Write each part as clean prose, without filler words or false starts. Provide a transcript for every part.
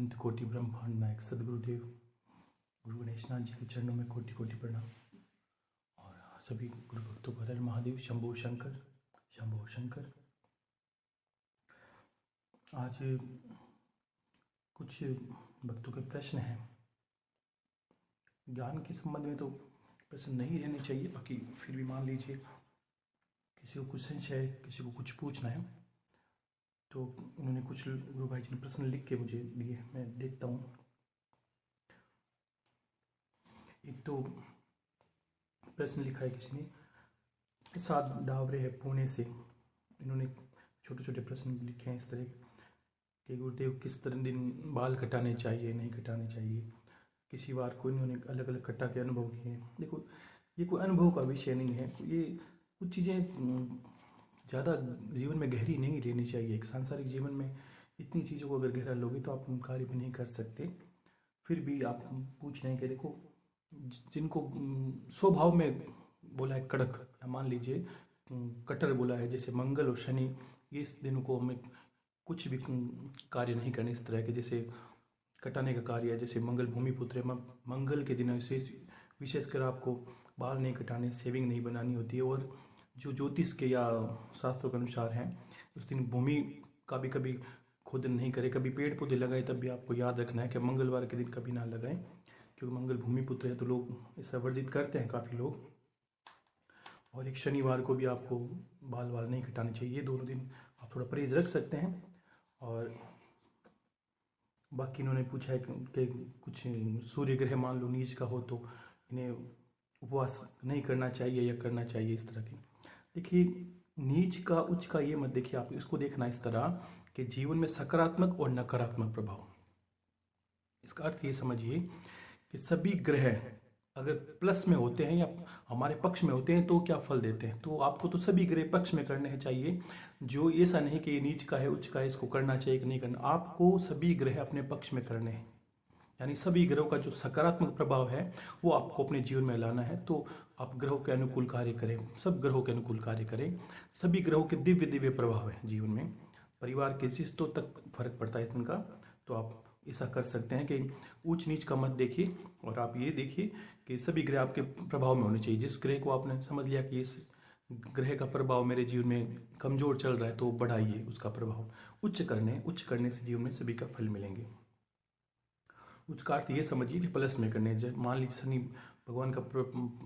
अनंत कोटि ब्रह्मांड नायक सदगुरुदेव गुरु गणेशनाथ जी के चरणों में कोटि कोटि प्रणाम। और सभी गुरु भक्तों को हर महादेव शंभो शंकर शंभो शंकर। आज कुछ भक्तों के प्रश्न हैं। ज्ञान के संबंध में तो प्रश्न नहीं रहने चाहिए, बाकी फिर भी मान लीजिए किसी को कुछ संशय है, किसी को कुछ पूछना है, तो उन्होंने कुछ गुरु भाई जी ने प्रश्न लिख के मुझे दिए, मैं देखता हूँ। एक तो प्रश्न लिखा है किसी ने, प्रसाद डावरे है पुणे से। इन्होंने छोटे छोटे प्रश्न लिखे हैं इस तरह कि गुरुदेव किस तरह दिन बाल कटाने चाहिए, नहीं कटाने चाहिए। किसी बार को इन्होंने अलग अलग कटा के अनुभव किए हैं। देखो, ये कोई अनुभव का विषय नहीं है, ये कुछ चीज़ें ज़्यादा जीवन में गहरी नहीं लेनी चाहिए। एक सांसारिक जीवन में इतनी चीज़ों को अगर गहरा लोगे तो आप कार्य भी नहीं कर सकते। फिर भी आप पूछ रहे हैं कि देखो, जिनको स्वभाव में बोला है कड़क, मान लीजिए कटर बोला है, जैसे मंगल और शनि, ये इस दिनों को हमें कुछ भी कार्य नहीं करने इस तरह के, जैसे कटाने का कार्य है। जैसे मंगल भूमि पुत्र है, मंगल के दिन विशेषकर आपको बाल नहीं कटाने, सेविंग नहीं बनानी होती है। और जो ज्योतिष के या शास्त्रों के अनुसार हैं, उस दिन भूमि का भी कभी खोदन नहीं करे। कभी पेड़ पौधे लगाए तब भी आपको याद रखना है कि मंगलवार के दिन कभी ना लगाएं, क्योंकि मंगल भूमि पुत्र है, तो लोग ऐसा वर्जित करते हैं काफ़ी लोग। और एक शनिवार को भी आपको बाल नहीं कटाने चाहिए। ये दोनों दिन आप थोड़ा परहेज रख सकते हैं। और बाकी इन्होंने पूछा है कि कुछ सूर्य ग्रह मान लो नीच का हो तो इन्हें उपवास नहीं करना चाहिए या करना चाहिए, इस तरह की। देखिए, नीच का उच्च का ये मत देखिए, आप इसको देखना इस तरह कि जीवन में सकारात्मक और नकारात्मक प्रभाव। इसका अर्थ ये समझिए कि सभी ग्रह अगर प्लस में होते हैं या हमारे पक्ष में होते हैं तो क्या फल देते हैं। तो आपको तो सभी ग्रह पक्ष में करने चाहिए। जो ऐसा नहीं कि ये नीच का है, उच्च का है, इसको करना चाहिए कि नहीं करना। आपको सभी ग्रह अपने पक्ष में करने हैं, यानी सभी ग्रहों का जो सकारात्मक प्रभाव है वो आपको अपने जीवन में लाना है। तो आप ग्रहों के अनुकूल कार्य करें, सब ग्रहों के अनुकूल कार्य करें। सभी ग्रहों के दिव्य दिव्य प्रभाव है जीवन में। परिवार के रिश्तों तक फर्क पड़ता है इनका। तो आप ऐसा कर सकते हैं कि ऊंच नीच का मत देखिए, और आप ये देखिए कि सभी ग्रह आपके प्रभाव में होने चाहिए। जिस ग्रह को आपने समझ लिया कि इस ग्रह का प्रभाव मेरे जीवन में कमजोर चल रहा है, तो बढ़ाइए उसका प्रभाव। उच्च करने से जीवन में सभी का फल मिलेंगे। उच्च का अर्थ ये समझिए कि प्लस में करने। मान लीजिए शनि भगवान का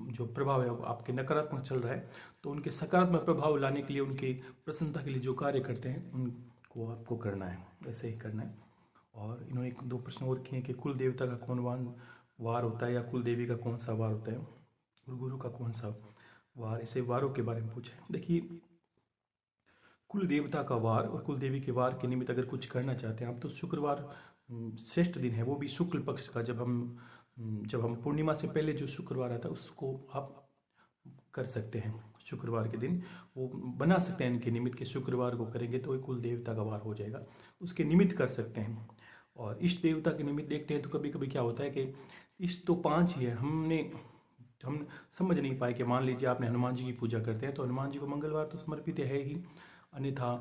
जो प्रभाव है आपके नकारात्मक चल रहा है, तो उनके सकारात्मक प्रभाव लाने के लिए, उनकी प्रसन्नता के लिए जो कार्य करते हैं उनको आपको करना है, ऐसे ही करना है। और इन्होंने एक दो प्रश्न और किए कि कुल देवता का कौन वार होता है, या कुल देवी का कौन सा वार होता है, गुरु का कौन सा वार, ऐसे वारों के बारे में पूछे। देखिए, कुल देवता का वार और कुल देवी के वार के निमित्त अगर कुछ करना चाहते हैं आप, तो शुक्रवार श्रेष्ठ दिन है, वो भी शुक्ल पक्ष का। जब हम पूर्णिमा से पहले जो शुक्रवार आता है उसको आप कर सकते हैं। शुक्रवार के दिन वो बना सकते हैं इनके निमित्त के, शुक्रवार को करेंगे तो कुल देवता का वार हो जाएगा, उसके निमित्त कर सकते हैं। और इष्ट देवता के निमित्त देखते हैं तो कभी कभी क्या होता है कि इष्ट तो 5 ही है, हम समझ नहीं पाए कि मान लीजिए आपने हनुमान जी की पूजा करते हैं तो हनुमान जी को मंगलवार तो समर्पित है ही, अन्यथा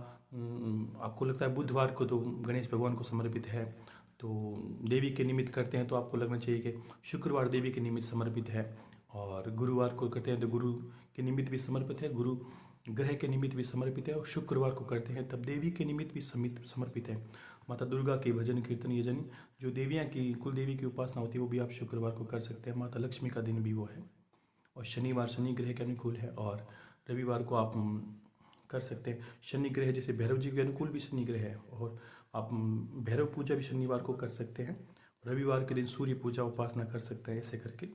आपको लगता है बुधवार को तो गणेश भगवान को समर्पित है। तो देवी के निमित्त करते हैं तो आपको लगना चाहिए कि शुक्रवार देवी के निमित्त समर्पित है। और गुरुवार को करते हैं तो गुरु के निमित्त भी समर्पित है, गुरु ग्रह के निमित्त भी समर्पित है। और शुक्रवार को करते हैं तब देवी के निमित्त भी समर्पित है। माता दुर्गा के भजन कीर्तन यजन, जो देवियाँ की कुल देवी की उपासना होती है, वो भी आप शुक्रवार को कर सकते हैं। माता लक्ष्मी का दिन भी वो है। और शनिवार शनि ग्रह के अनुकूल है, और रविवार को आप कर सकते हैं। शनि ग्रह जैसे भैरव जी के अनुकूल भी शनि ग्रह है, और आप भैरव पूजा भी शनिवार को कर सकते हैं। रविवार के दिन सूर्य पूजा उपासना कर सकते हैं। ऐसे करके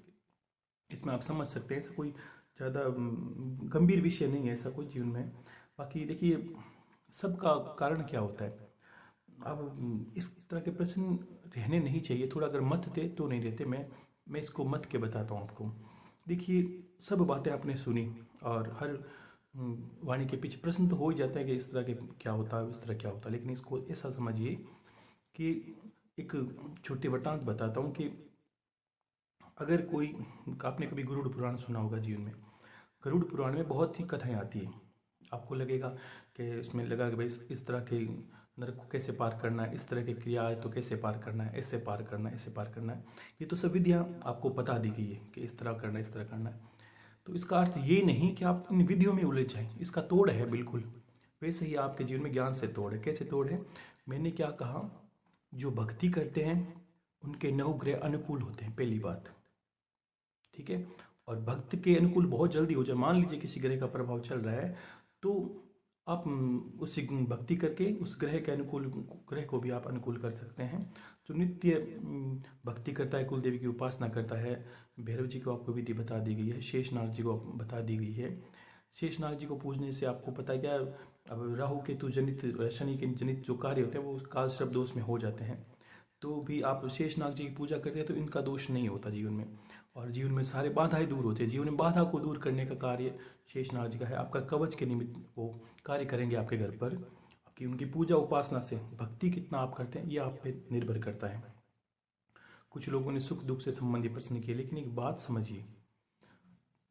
इसमें आप समझ सकते हैं, ऐसा कोई ज़्यादा गंभीर विषय नहीं है ऐसा कोई जीवन में। बाकी देखिए, सबका कारण क्या होता है। अब इस तरह के प्रश्न रहने नहीं चाहिए। थोड़ा अगर मत दे तो नहीं देते, मैं इसको मत के बताता हूँ आपको। देखिए, सब बातें आपने सुनी और हर वाणी के पीछे प्रश्न तो हो ही जाता है कि इस तरह के क्या होता है, इस तरह क्या होता है। लेकिन इसको ऐसा समझिए कि एक छोटी वृत्तांत बताता हूँ कि अगर कोई, आपने कभी गरुड़ पुराण सुना होगा जीवन में। गरुड़ पुराण में बहुत ही कथाएं आती है। आपको लगेगा कि इसमें लगा कि भाई इस तरह के नरक को कैसे पार करना है, इस तरह की क्रिया है तो कैसे पार करना है, ऐसे पार करना है, ऐसे पार करना है, ये तो सब विधियाँ आपको बता दी गई है कि इस तरह करना है, इस तरह करना है। तो इसका अर्थ ये नहीं कि आप इन विधियों में उलझ जाएं, इसका तोड़ है बिल्कुल। वैसे ही आपके जीवन में ज्ञान से तोड़ है। कैसे तोड़ है? मैंने क्या कहा, जो भक्ति करते हैं उनके नवग्रह अनुकूल होते हैं, पहली बात, ठीक है। और भक्त के अनुकूल बहुत जल्दी हो जाए। मान लीजिए किसी ग्रह का प्रभाव चल रहा है तो आप उस भक्ति करके उस ग्रह के अनुकूल ग्रह को भी आप अनुकूल कर सकते हैं। जो नित्य भक्ति करता है, कुल देवी की उपासना करता है, भैरव जी को आपको विधि बता दी गई है, शेषनाग जी को बता दी गई है। शेषनाग जी को पूजने से आपको पता है क्या, अब राहु केतु जनित, शनि के जनित जो कार्य होते हैं वो काल सर्प दोष में हो जाते हैं। तो भी आप शेषनाग जी की पूजा करते हैं तो इनका दोष नहीं होता जीवन में, और जीवन में सारे बाधाएं दूर होते हैं। जीवन में बाधा को दूर करने का कार्य शेषनाग जी का है। आपका कवच के निमित्त वो कार्य करेंगे आपके घर पर। आपकी उनकी पूजा उपासना से भक्ति कितना आप करते हैं ये आप पे निर्भर करता है। कुछ लोगों ने सुख दुख से संबंधित प्रश्न किए, लेकिन एक बात समझिए,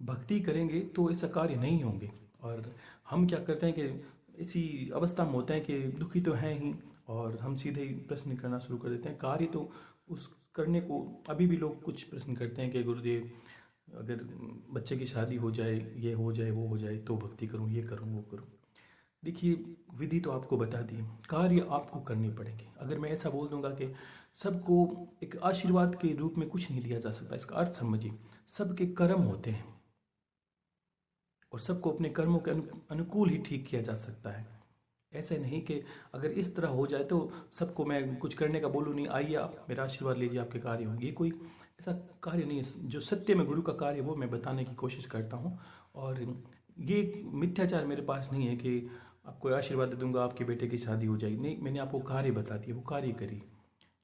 भक्ति करेंगे तो ऐसा कार्य नहीं होंगे। और हम क्या करते हैं कि इसी अवस्था में होते हैं कि दुखी तो हैं ही, और हम सीधे ही प्रश्न करना शुरू कर देते हैं। कार्य तो उस करने को अभी भी लोग कुछ प्रश्न करते हैं कि गुरुदेव अगर बच्चे की शादी हो जाए, ये हो जाए, वो हो जाए तो भक्ति करूं, ये करूं, वो करूं। देखिए विधि तो आपको बता दी, कार्य आपको करने पड़ेंगे। अगर मैं ऐसा बोल दूंगा कि सबको एक आशीर्वाद के रूप में कुछ नहीं दिया जा सकता, इसका अर्थ समझिए, सबके कर्म होते हैं और सबको अपने कर्मों के अनुकूल ही ठीक किया जा सकता है। ऐसे नहीं कि अगर इस तरह हो जाए तो सबको मैं कुछ करने का बोलूँ नहीं, आइए आप मेरा आशीर्वाद लीजिए आपके कार्य होंगे, ये कोई ऐसा कार्य नहीं है। जो सत्य में गुरु का कार्य वो मैं बताने की कोशिश करता हूँ। और ये मिथ्याचार मेरे पास नहीं है कि आपको आशीर्वाद दे दूंगा आपके बेटे की शादी हो जाएगी, नहीं, मैंने आपको कार्य बता दिया, वो कार्य करिए।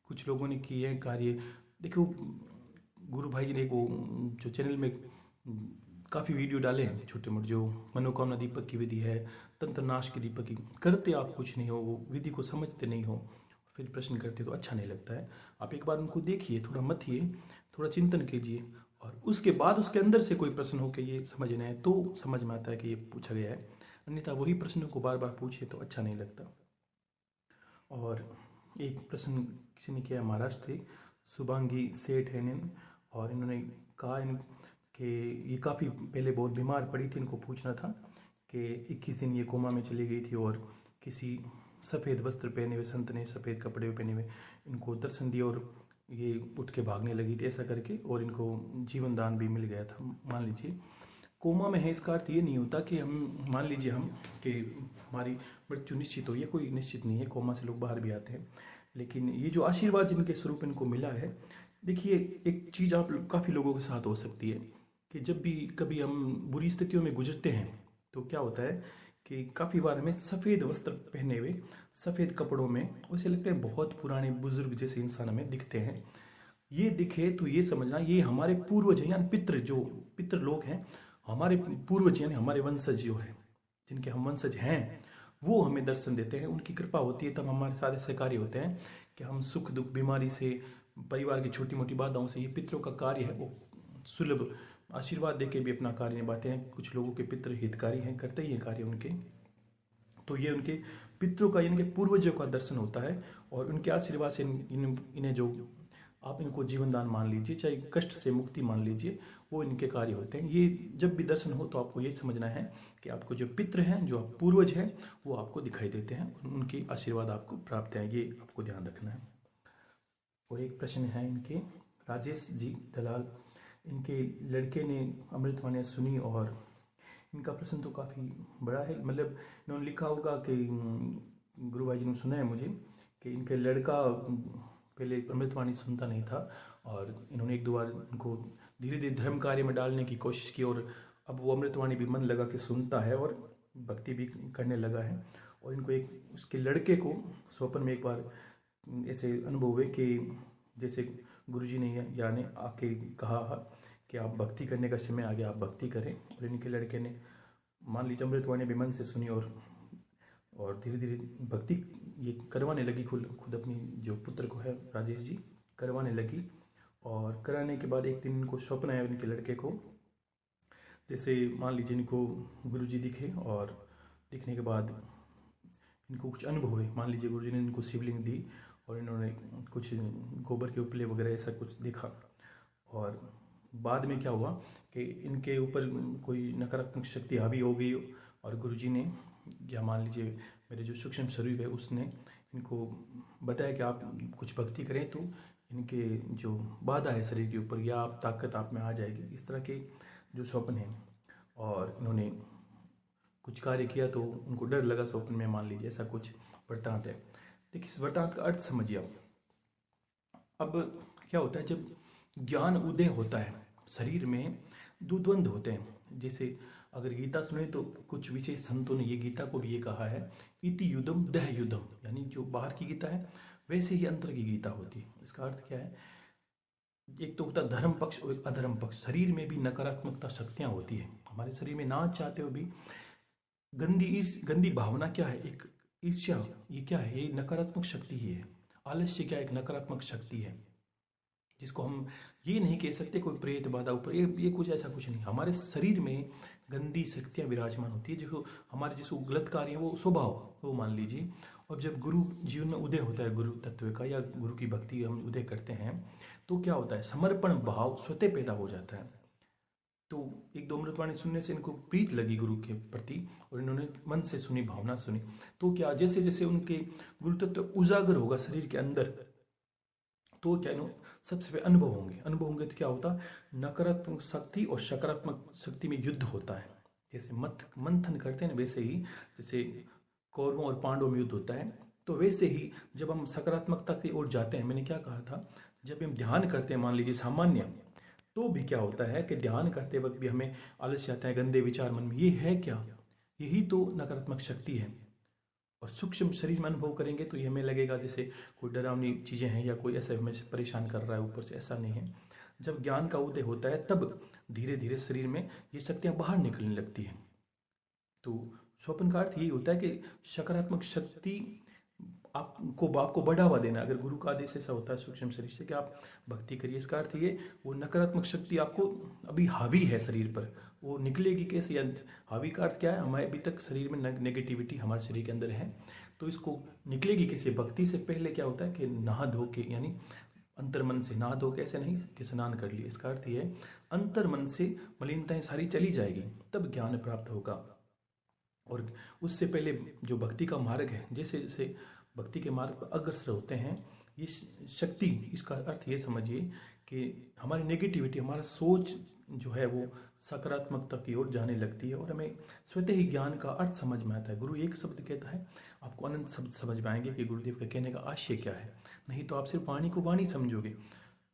कुछ लोगों ने किए हैं कार्य, देखो गुरु भाई जी ने वो जो चैनल में काफ़ी वीडियो डाले हैं छोटे मोटे, जो मनोकामना दीपक की विधि है, तंत्र नाश की दीपक की, करते आप कुछ नहीं हो, वो विधि को समझते नहीं हो, फिर प्रश्न करते तो अच्छा नहीं लगता है। आप एक बार उनको देखिए, थोड़ा मथिए, थोड़ा चिंतन कीजिए, और उसके बाद उसके अंदर से कोई प्रश्न हो के ये समझना है तो समझ में आता है कि ये पूछा गया है, अन्यथा वही प्रश्नों को बार बार पूछिए तो अच्छा नहीं लगता। और एक प्रश्न किसी ने किया महाराष्ट्र से, शुभांगी सेठ है, और इन्होंने कहा कि ये काफ़ी पहले बहुत बीमार पड़ी थी, इनको पूछना था कि 21 दिन ये कोमा में चली गई थी, और किसी सफ़ेद वस्त्र पहने हुए संत ने, सफ़ेद कपड़े पहने हुए इनको दर्शन दिया और ये उठ के भागने लगी थी, ऐसा करके, और इनको जीवन दान भी मिल गया था। मान लीजिए कोमा में है, इसका अर्थ ये नहीं होता कि हम मान लीजिए हम कि हमारी मृत्यु निश्चित हो, ये कोई निश्चित नहीं है, कोमा से लोग बाहर भी आते हैं। लेकिन ये जो आशीर्वाद जिनके स्वरूप इनको मिला है, देखिए एक चीज़ आप काफ़ी लोगों के साथ हो सकती है कि जब भी कभी हम बुरी स्थितियों में गुजरते हैं तो क्या होता है कि काफ़ी बार हमें सफ़ेद वस्त्र पहने हुए, सफ़ेद कपड़ों में, उसे लगते हैं बहुत पुराने बुजुर्ग जैसे इंसान हमें दिखते हैं। ये दिखे तो ये समझना ये हमारे पूर्वज हैं, यानी पितृ, जो पितृ लोग हैं, हमारे पूर्वज यानी हमारे वंशज जो है, जिनके हम वंशज हैं, वो हमें दर्शन देते हैं, उनकी कृपा होती है, तब हमारे सारे सहकारी होते हैं कि हम सुख दुख, बीमारी से, परिवार की छोटी मोटी बाधाओं से, ये पितरों का कार्य है, वो सुलभ आशीर्वाद देके भी अपना कार्य निभाते हैं। कुछ लोगों के पितृ हितकारी हैं, करते ही हैं कार्य उनके, तो ये उनके पितरों का, यानी कि पूर्वजों का दर्शन होता है, और उनके आशीर्वाद से इन्हें जो आप इनको जीवन दान मान लीजिए, चाहे कष्ट से मुक्ति मान लीजिए, वो इनके कार्य होते हैं। ये जब भी दर्शन हो तो आपको ये समझना है कि आपको जो पितृ हैं, जो पूर्वज हैं, वो आपको दिखाई देते हैं, उनके आशीर्वाद आपको प्राप्त हैं, ये आपको ध्यान रखना है। और एक प्रश्न है इनके, राजेश जी दलाल, इनके लड़के ने अमृतवाणी सुनी, और इनका प्रश्न तो काफ़ी बड़ा है, मतलब इन्होंने लिखा होगा कि गुरु भाई जी ने सुना है मुझे कि इनके लड़का पहले अमृतवाणी सुनता नहीं था, और इन्होंने एक दो बार उनको धीरे धीरे धर्म कार्य में डालने की कोशिश की, और अब वो अमृतवाणी भी मन लगा के सुनता है और भक्ति भी करने लगा है। और इनको एक उसके लड़के को स्वप्न में एक बार ऐसे अनुभव हुए कि जैसे गुरुजी ने यानी आके कहा कि आप भक्ति करने का समय आ गया, आप भक्ति करें। और इनके लड़के ने मान लीजिए अमृतवाणी भी मन से सुनी, और धीरे धीरे भक्ति ये करवाने लगी, खुद अपनी जो पुत्र को है राजेश जी करवाने लगी। और कराने के बाद एक दिन इनको स्वप्न आया इनके लड़के को, जैसे मान लीजिए इनको गुरुजी दिखे, और दिखने के बाद इनको कुछ अनुभव है, मान लीजिए गुरुजी ने इनको शिवलिंग दी और इन्होंने कुछ गोबर के उपले वगैरह ऐसा कुछ देखा, और बाद में क्या हुआ कि इनके ऊपर कोई नकारात्मक शक्ति हावी हो गई और गुरुजी ने, या मान लीजिए मेरे जो सूक्ष्म शरीर है उसने इनको बताया कि आप कुछ भक्ति करें तो इनके जो बाधा है शरीर के ऊपर या आप ताकत आप में आ जाएगी, इस तरह के जो स्वप्न हैं। और इन्होंने कुछ कार्य किया तो उनको डर लगा स्वप्न में, मान लीजिए ऐसा कुछ वृत्तांत है। देखिए इस वृत्तांत का अर्थ समझिए आप। अब क्या होता है, जब ज्ञान उदय होता है शरीर में दो द्वंद्व होते हैं। जैसे अगर गीता सुने तो कुछ विशेष संतों ने ये गीता को भी ये कहा है, इति युद्धम दह युद्धम, यानी जो बाहर की गीता है वैसे ही अंतर की गीता होती है। इसका अर्थ क्या है, एक तो होता है धर्म पक्ष और एक अधर्म पक्ष। शरीर में भी नकारात्मकता शक्तियां होती है, हमारे शरीर में ना चाहते हो भी गंदी भावना क्या है, एक ईर्ष्या, ये क्या है, ये नकारात्मक शक्ति ही है। आलस्य क्या है, एक नकारात्मक शक्ति है, जिसको हम ये नहीं कह सकते कोई प्रेत बाधा ऊपर, ये कुछ ऐसा कुछ नहीं। हमारे शरीर में गंदी शक्तियां विराजमान होती है, जो हमारे जिसको गलत कार्य है वो स्वभाव, वो मान लीजिए। और जब गुरु जीवन में उदय होता है गुरु तत्व का, या गुरु की भक्ति हम उदय करते हैं, तो क्या होता है, समर्पण भाव स्वतः पैदा हो जाता है। तो एक दो अमृतवाणी सुनने से इनको प्रीत लगी गुरु के प्रति और इन्होंने मन से सुनी, भावना सुनी। तो क्या जैसे जैसे उनके गुरु तत्व उजागर होगा शरीर के अंदर, तो क्या सबसे पहले अनुभव होंगे तो क्या होता, नकारात्मक शक्ति और सकारात्मक शक्ति में युद्ध होता है। जैसे मंथन करते हैं वैसे ही, जैसे कौरवों और पांडवों में युद्ध होता है, तो वैसे ही जब हम सकारात्मकता की ओर जाते हैं, मैंने क्या कहा था, जब हम ध्यान करते हैं मान लीजिए सामान्य, तो भी क्या होता है कि ध्यान करते वक्त भी हमें आलस्य आता है, गंदे विचार मन में, ये है क्या, यही तो नकारात्मक शक्ति है। और सूक्ष्म शरीर में अनुभव करेंगे तो ये हमें लगेगा जैसे कोई डरावनी चीजें हैं या कोई ऐसा हमें परेशान कर रहा है ऊपर से, ऐसा नहीं है। जब ज्ञान का उदय होता है तब धीरे धीरे शरीर में ये शक्तियां बाहर निकलने लगती हैं। तो स्वप्न का अर्थ यही होता है कि सकारात्मक शक्ति आपको बढ़ावा देना। अगर गुरु का आदेश ऐसा होता है सूक्ष्म शरीर से कि आप भक्ति करिए, इसका अर्थ ये वो नकारात्मक शक्ति आपको अभी हावी है शरीर पर, वो निकलेगी कैसे, या हावी का अर्थ क्या है, हमारे अभी तक शरीर में नेगेटिविटी हमारे शरीर के अंदर है, तो इसको निकलेगी कैसे। भक्ति से पहले क्या होता है कि नहा धो के, यानी अंतर मन से, नहा धो के ऐसे नहीं कि स्नान कर लिए, इसका अर्थ ये है अंतर मन से मलिनताएं सारी चली जाएगी, तब ज्ञान प्राप्त होगा। और उससे पहले जो भक्ति का मार्ग है, जैसे जैसे भक्ति के मार्ग पर अग्रसर होते हैं, ये शक्ति, इसका अर्थ ये समझिए कि हमारी नेगेटिविटी, हमारा सोच जो है वो सकारात्मकता की ओर जाने लगती है और हमें स्वतः ही ज्ञान का अर्थ समझ में आता है। गुरु एक शब्द कहता है, आपको अनंत शब्द समझ में आएंगे कि गुरुदेव का कहने का आशय क्या है, नहीं तो आप सिर्फ वाणी को वाणी समझोगे।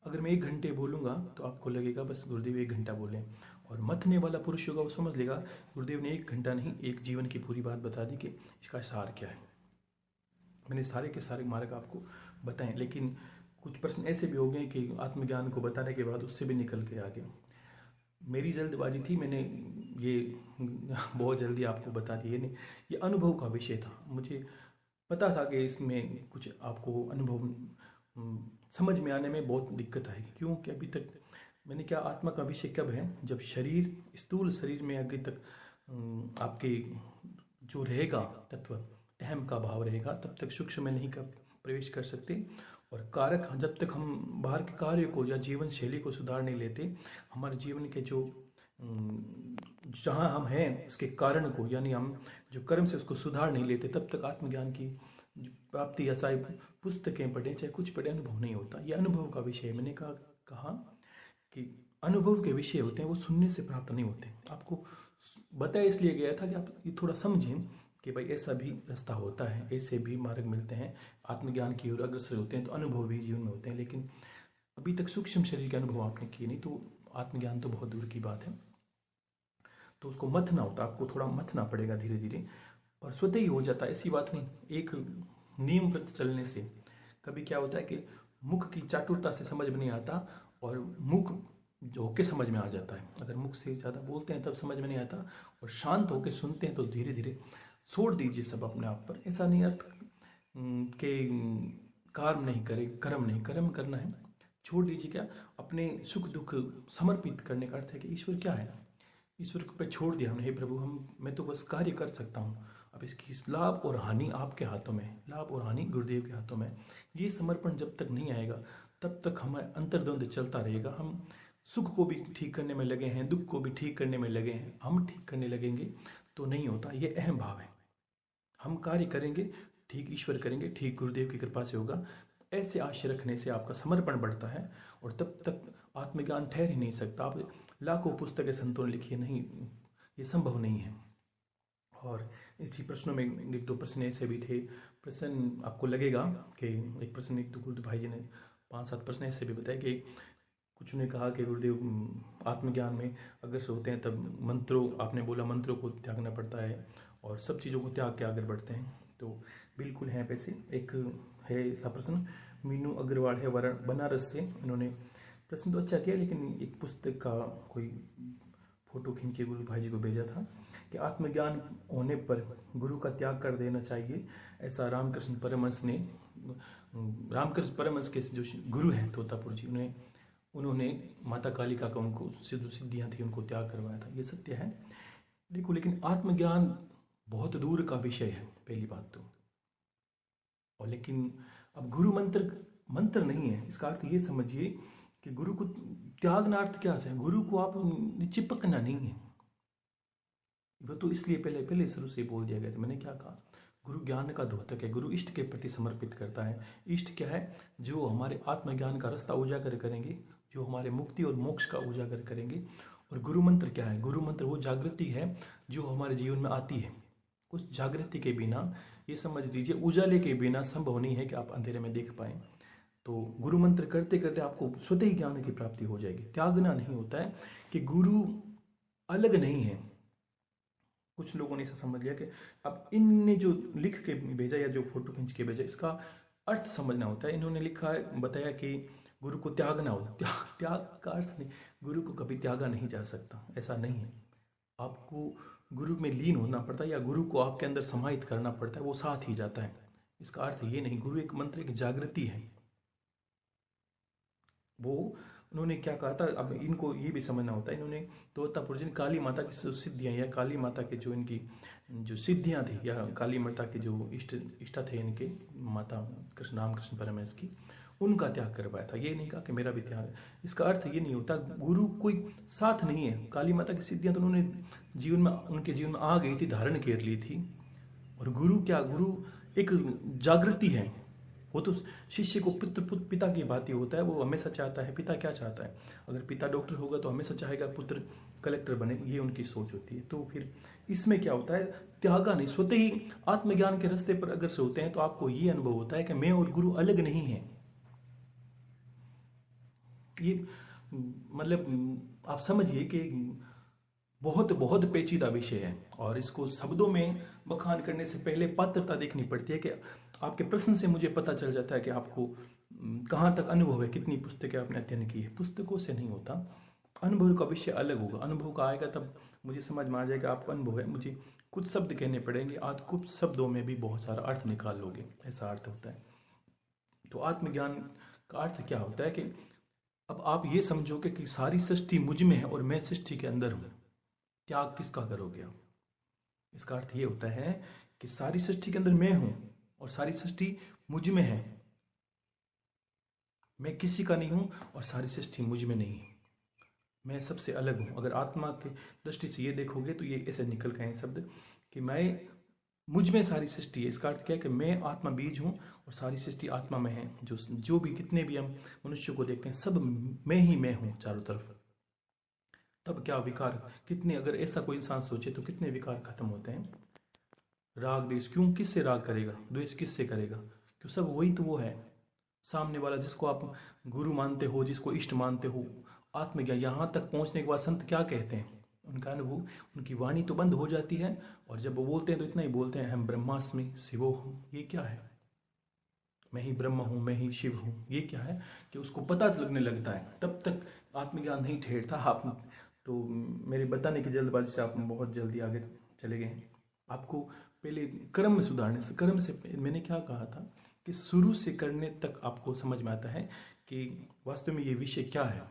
अगर मैं 1 घंटे बोलूंगा तो आपको लगेगा बस गुरुदेव 1 घंटा बोले, और मथने वाला पुरुष होगा वो समझ लेगा गुरुदेव ने 1 घंटा नहीं, एक जीवन की पूरी बात बता दी कि इसका सार क्या है। मैंने सारे के सारे मार्ग आपको बताएं, लेकिन कुछ प्रश्न ऐसे भी हो गए कि आत्मज्ञान को बताने के बाद उससे भी निकल के आ गए। मेरी जल्दबाजी थी, मैंने ये बहुत जल्दी आपको बता दिया। नहीं, ये अनुभव का विषय था, मुझे पता था कि इसमें कुछ आपको अनुभव समझ में आने में बहुत दिक्कत आएगी। क्योंकि अभी तक मैंने क्या, आत्मा का विषय कब है, जब शरीर, स्थूल शरीर में अभी तक आपके जो रहेगा तत्व, अहम का भाव रहेगा, तब तक सूक्ष्म में नहीं प्रवेश कर सकते। और कारक, जब तक हम बाहर के कार्य को या जीवन शैली को सुधार नहीं लेते, हमारे जीवन के जो जहाँ हम हैं उसके कारण को, यानी हम जो कर्म से उसको सुधार नहीं लेते, तब तक आत्मज्ञान की प्राप्ति, या चाहे पुस्तकें पढ़ें चाहे कुछ पढ़ें, अनुभव नहीं होता। ये अनुभव का विषय है। मैंने कहा कि अनुभव के विषय होते हैं वो सुनने से प्राप्त नहीं होते। आपको बताया इसलिए गया था कि आप ये थोड़ा समझें कि भाई ऐसा भी रास्ता होता है, ऐसे भी मार्ग मिलते हैं, आत्मज्ञान की ओर अग्रसर होते हैं, तो अनुभव भी जीवन में होते हैं। लेकिन अभी तक सूक्ष्म शरीर के अनुभव आपने किए नहीं, तो आत्मज्ञान तो बहुत दूर की बात है। तो उसको मथना होता है, आपको थोड़ा मथना पड़ेगा धीरे धीरे, और स्वतः ही हो जाता है, ऐसी बात नहीं। एक नियम पर चलने से कभी क्या होता है कि मुख की चातुरता से समझ में नहीं आता, और मुख जो होके समझ में आ जाता है। अगर मुख से ज़्यादा बोलते हैं तब समझ में नहीं आता, और शांत होके सुनते हैं तो धीरे धीरे छोड़ दीजिए सब अपने आप पर। ऐसा नहीं अर्थ के कर्म नहीं करे, कर्म नहीं, कर्म करना है, छोड़ दीजिए। क्या अपने सुख दुख समर्पित करने का अर्थ है कि ईश्वर क्या है, ईश्वर पे छोड़ दिया हमने, हे प्रभु मैं तो बस कार्य कर सकता हूँ, अब इसकी लाभ और हानि आपके हाथों में है, लाभ और हानि गुरुदेव के हाथों में है। ये समर्पण जब तक नहीं आएगा तब तक हमें अंतर्द्वंद चलता रहेगा। हम सुख को भी ठीक करने में लगे हैं, दुख को भी ठीक करने में लगे हैं, हम ठीक करने लगेंगे तो नहीं होता। ये अहम भाव है। हम कार्य करेंगे, ठीक ईश्वर करेंगे, ठीक गुरुदेव की कृपा से होगा। ऐसे आशय रखने से आपका समर्पण बढ़ता है और तब तक आत्मज्ञान ठहर ही नहीं सकता। आप लाखों पुस्तकें संतों ने लिखी है, नहीं, ये संभव नहीं है। और इसी प्रश्नों में एक दो प्रश्न ऐसे भी थे। प्रश्न आपको लगेगा कि एक प्रश्न, एक तो गुरुदेव भाई जी ने 5-7 प्रश्न ऐसे भी बताए कि कुछ ने कहा कि गुरुदेव आत्मज्ञान में अगर से होते हैं तब मंत्रों, आपने बोला मंत्रों को त्यागना पड़ता है और सब चीज़ों को त्याग के आगे बढ़ते हैं। तो बिल्कुल है। वैसे एक है ऐसा प्रश्न, मीनू अग्रवाल है बनारस से, इन्होंने प्रश्न तो अच्छा किया लेकिन एक पुस्तक का कोई फोटो खींच के गुरु भाई जी को भेजा था कि आत्मज्ञान होने पर गुरु का त्याग कर देना चाहिए, ऐसा रामकृष्ण परमहंस ने, रामकृष्ण परमहंस के जो गुरु हैं तोतापुर जी, उन्होंने माता कालिका का उनको सिद्धियां थी उनको त्याग करवाया था। ये सत्य है। देखो, लेकिन आत्मज्ञान बहुत दूर का विषय है पहली बात तो। और लेकिन अब गुरु मंत्र नहीं है। इसका अर्थ ये समझिए कि गुरु को त्यागना अर्थ क्या है? गुरु को आप चिपकना नहीं है। वो तो इसलिए पहले शुरू से बोल दिया गया था। मैंने क्या कहा? गुरु ज्ञान का द्योतक है, गुरु इष्ट के प्रति समर्पित करता है। इष्ट क्या है? जो हमारे आत्मज्ञान का रास्ता उजागर करेंगे, जो हमारे मुक्ति और मोक्ष का उजागर करेंगे। और गुरु मंत्र क्या है? गुरु मंत्र वो जागृति है जो हमारे जीवन में आती है। उस जागृति के बिना, ये समझ लीजिए, उजाले के बिना संभव नहीं है कि आप अंधेरे में देख पाए। तो गुरु मंत्र करते करते आपको स्वतः ही ज्ञान की प्राप्ति हो जाएगी। त्यागना नहीं होता है कि गुरु अलग नहीं है। कुछ लोगों ने ऐसा समझ लिया कि अब इनने जो लिख के भेजा या जो फोटो खींच के भेजा, इसका अर्थ समझना होता है। इन्होंने लिखा है, बताया कि गुरु को त्यागना हो। त्याग का अर्थ नहीं, गुरु को कभी त्यागा नहीं जा सकता, ऐसा नहीं है। आपको गुरु में लीन होना पड़ता है या गुरु को आपके अंदर समाहित करना पड़ता है, वो साथ ही जाता है। इसका अर्थ ये नहीं। गुरु एक मंत्र, एक जागृति है। वो उन्होंने क्या कहा था, अब इनको ये भी समझना होता है। इन्होंने तोतापुर जी काली माता की सिद्धियां या काली माता के जो इनकी जो सिद्धियां थी या काली माता के जो इष्टा थे इनके, माता रामकृष्ण परमहंस की, उनका त्याग करवाया था। ये नहीं कहा कि मेरा भी त्याग है। इसका अर्थ ये नहीं होता गुरु कोई साथ नहीं है। काली माता की सिद्धियां तो उन्होंने जीवन में, उनके जीवन में आ गई थी, धारण कर ली थी। और गुरु क्या? गुरु एक जागृति है। वो तो शिष्य को पिता की बात ही होता है। वो हमेशा चाहता है, पिता क्या चाहता है? अगर पिता डॉक्टर होगा तो हमेशा चाहेगा पुत्र कलेक्टर बने, ये उनकी सोच होती है। तो फिर इसमें क्या होता है? त्यागा नहीं, स्वतः ही आत्मज्ञान के रास्ते पर अगर से होते हैं तो आपको ये अनुभव होता है कि मैं और गुरु अलग नहीं है। ये मतलब आप समझिए कि बहुत बहुत पेचीदा विषय है और इसको शब्दों में बखान करने से पहले पात्रता देखनी पड़ती है कि आपके प्रश्न से मुझे पता चल जाता है कि आपको कहाँ तक अनुभव है, कितनी पुस्तकें आपने अध्ययन की है। पुस्तकों से नहीं होता, अनुभव का विषय अलग होगा। अनुभव का आएगा तब मुझे समझ में आ जाएगा आपका अनुभव है। मुझे कुछ शब्द कहने पड़ेंगे, आज कुछ शब्दों में भी बहुत सारा अर्थ निकाल लोगे, ऐसा अर्थ होता है। तो आत्मज्ञान का अर्थ क्या होता है कि अब आप ये समझोगे कि सारी सृष्टि मुझ में है और मैं सृष्टि के अंदर हूं। त्याग किसका करोगे आप? इसका अर्थ ये होता है कि सारी सृष्टि के अंदर मैं हूं और सारी सृष्टि मुझ में है। मैं किसी का नहीं हूं और सारी सृष्टि मुझ में नहीं है। मैं सबसे अलग हूं। अगर आत्मा की दृष्टि से ये देखोगे तो ये ऐसे निकल गए शब्द कि मैं, मुझ में सारी सृष्टि है। इसका अर्थ क्या है कि मैं आत्मा बीज हूं और सारी सृष्टि आत्मा में है। जो भी कितने भी हम मनुष्य को देखते हैं, सब मैं ही मैं हूं चारों तरफ। तब क्या विकार, कितने, अगर ऐसा कोई इंसान सोचे तो कितने विकार खत्म होते हैं। राग द्वेष, क्यों, किससे राग करेगा? द्वेष किससे करेगा? क्यों, सब वही तो वो है। सामने वाला जिसको आप गुरु मानते हो, जिसको इष्ट मानते हो, आत्मज्ञान, यहां तक पहुंचने के बाद संत क्या कहते हैं? उनका अनुभव, उनकी वाणी तो बंद हो जाती है और जब वो बोलते हैं तो इतना ही बोलते हैं, हम ब्रह्मास्मि शिवो हूं। ये क्या है? मैं ही ब्रह्म हूं, मैं ही शिव हूं। ये क्या है कि उसको पता लगने लगता है। तब तक आत्मज्ञान नहीं ठहरता। आप तो मेरे बताने की जल्दबाजी से आप बहुत जल्दी आगे चले गए। आपको पहले कर्म में सुधारने से, कर्म से मैंने क्या कहा था कि शुरू से करने तक आपको समझ में आता है कि वास्तव में ये विषय क्या है।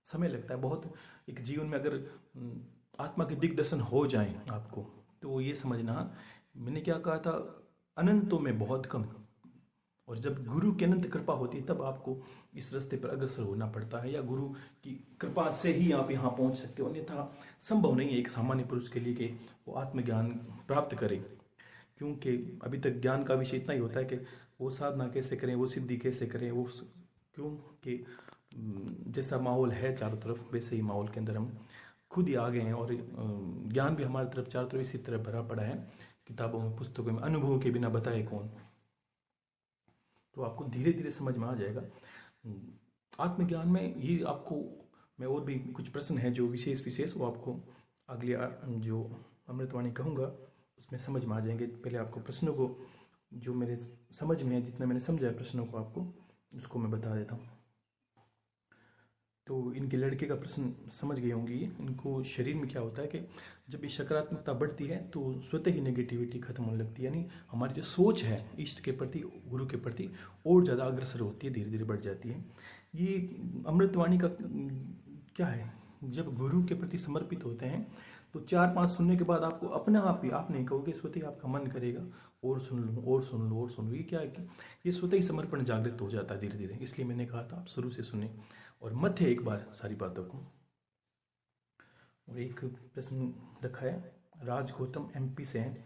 समय लगता है बहुत। एक जीवन में अगर आत्मा के दिग्दर्शन हो जाए आपको, तो ये समझना मैंने क्या कहा था, अनंतों में बहुत कम। और जब गुरु की अनंत कृपा होती है तब आपको इस रास्ते पर अग्रसर होना पड़ता है, या गुरु की कृपा से ही आप यहाँ पहुँच सकते हो, अन्यथा संभव नहीं है एक सामान्य पुरुष के लिए कि वो आत्मज्ञान प्राप्त करे। क्योंकि अभी तक ज्ञान का विषय इतना ही होता है कि वो साधना कैसे करें, वो सिद्धि कैसे करें, वो क्योंकि जैसा माहौल है चारों तरफ वैसे ही माहौल के अंदर हम खुद ही आ गए हैं। और ज्ञान भी हमारी तरफ चारों तरफ इसी तरह भरा पड़ा है, किताबों में, पुस्तकों में, अनुभव के बिना बताए कौन। तो आपको धीरे धीरे समझ में आ जाएगा आत्मज्ञान में। ये आपको मैं और भी कुछ प्रश्न है जो विशेष वो आपको अगले जो अमृतवाणी कहूँगा उसमें समझ में आ जाएंगे। पहले आपको प्रश्नों को जो मेरे समझ में है, जितना मैंने समझा है प्रश्नों को आपको, उसको मैं बता देता हूँ। तो इनके लड़के का प्रश्न समझ गए होंगे। इनको शरीर में क्या होता है कि जब ये सकारात्मकता बढ़ती है तो स्वतः ही नेगेटिविटी खत्म होने लगती है, यानी हमारी जो सोच है इष्ट के प्रति, गुरु के प्रति और ज़्यादा अग्रसर होती है, धीरे धीरे बढ़ जाती है। ये अमृतवाणी का क्या है, जब गुरु के प्रति समर्पित होते हैं तो 4-5 सुनने के बाद आपको अपने आप ही, आप नहीं कहोगे, स्वतः ही आपका मन करेगा और सुन लूँ और सुन लूँ और सुन लूँ। ये क्या है कि ये स्वतः ही समर्पण जागृत हो जाता है धीरे धीरे। इसलिए मैंने कहा था आप शुरू से सुने और मत है एक बार सारी बातों को। और एक प्रश्न रखा है, राज गौतम MP से हैं।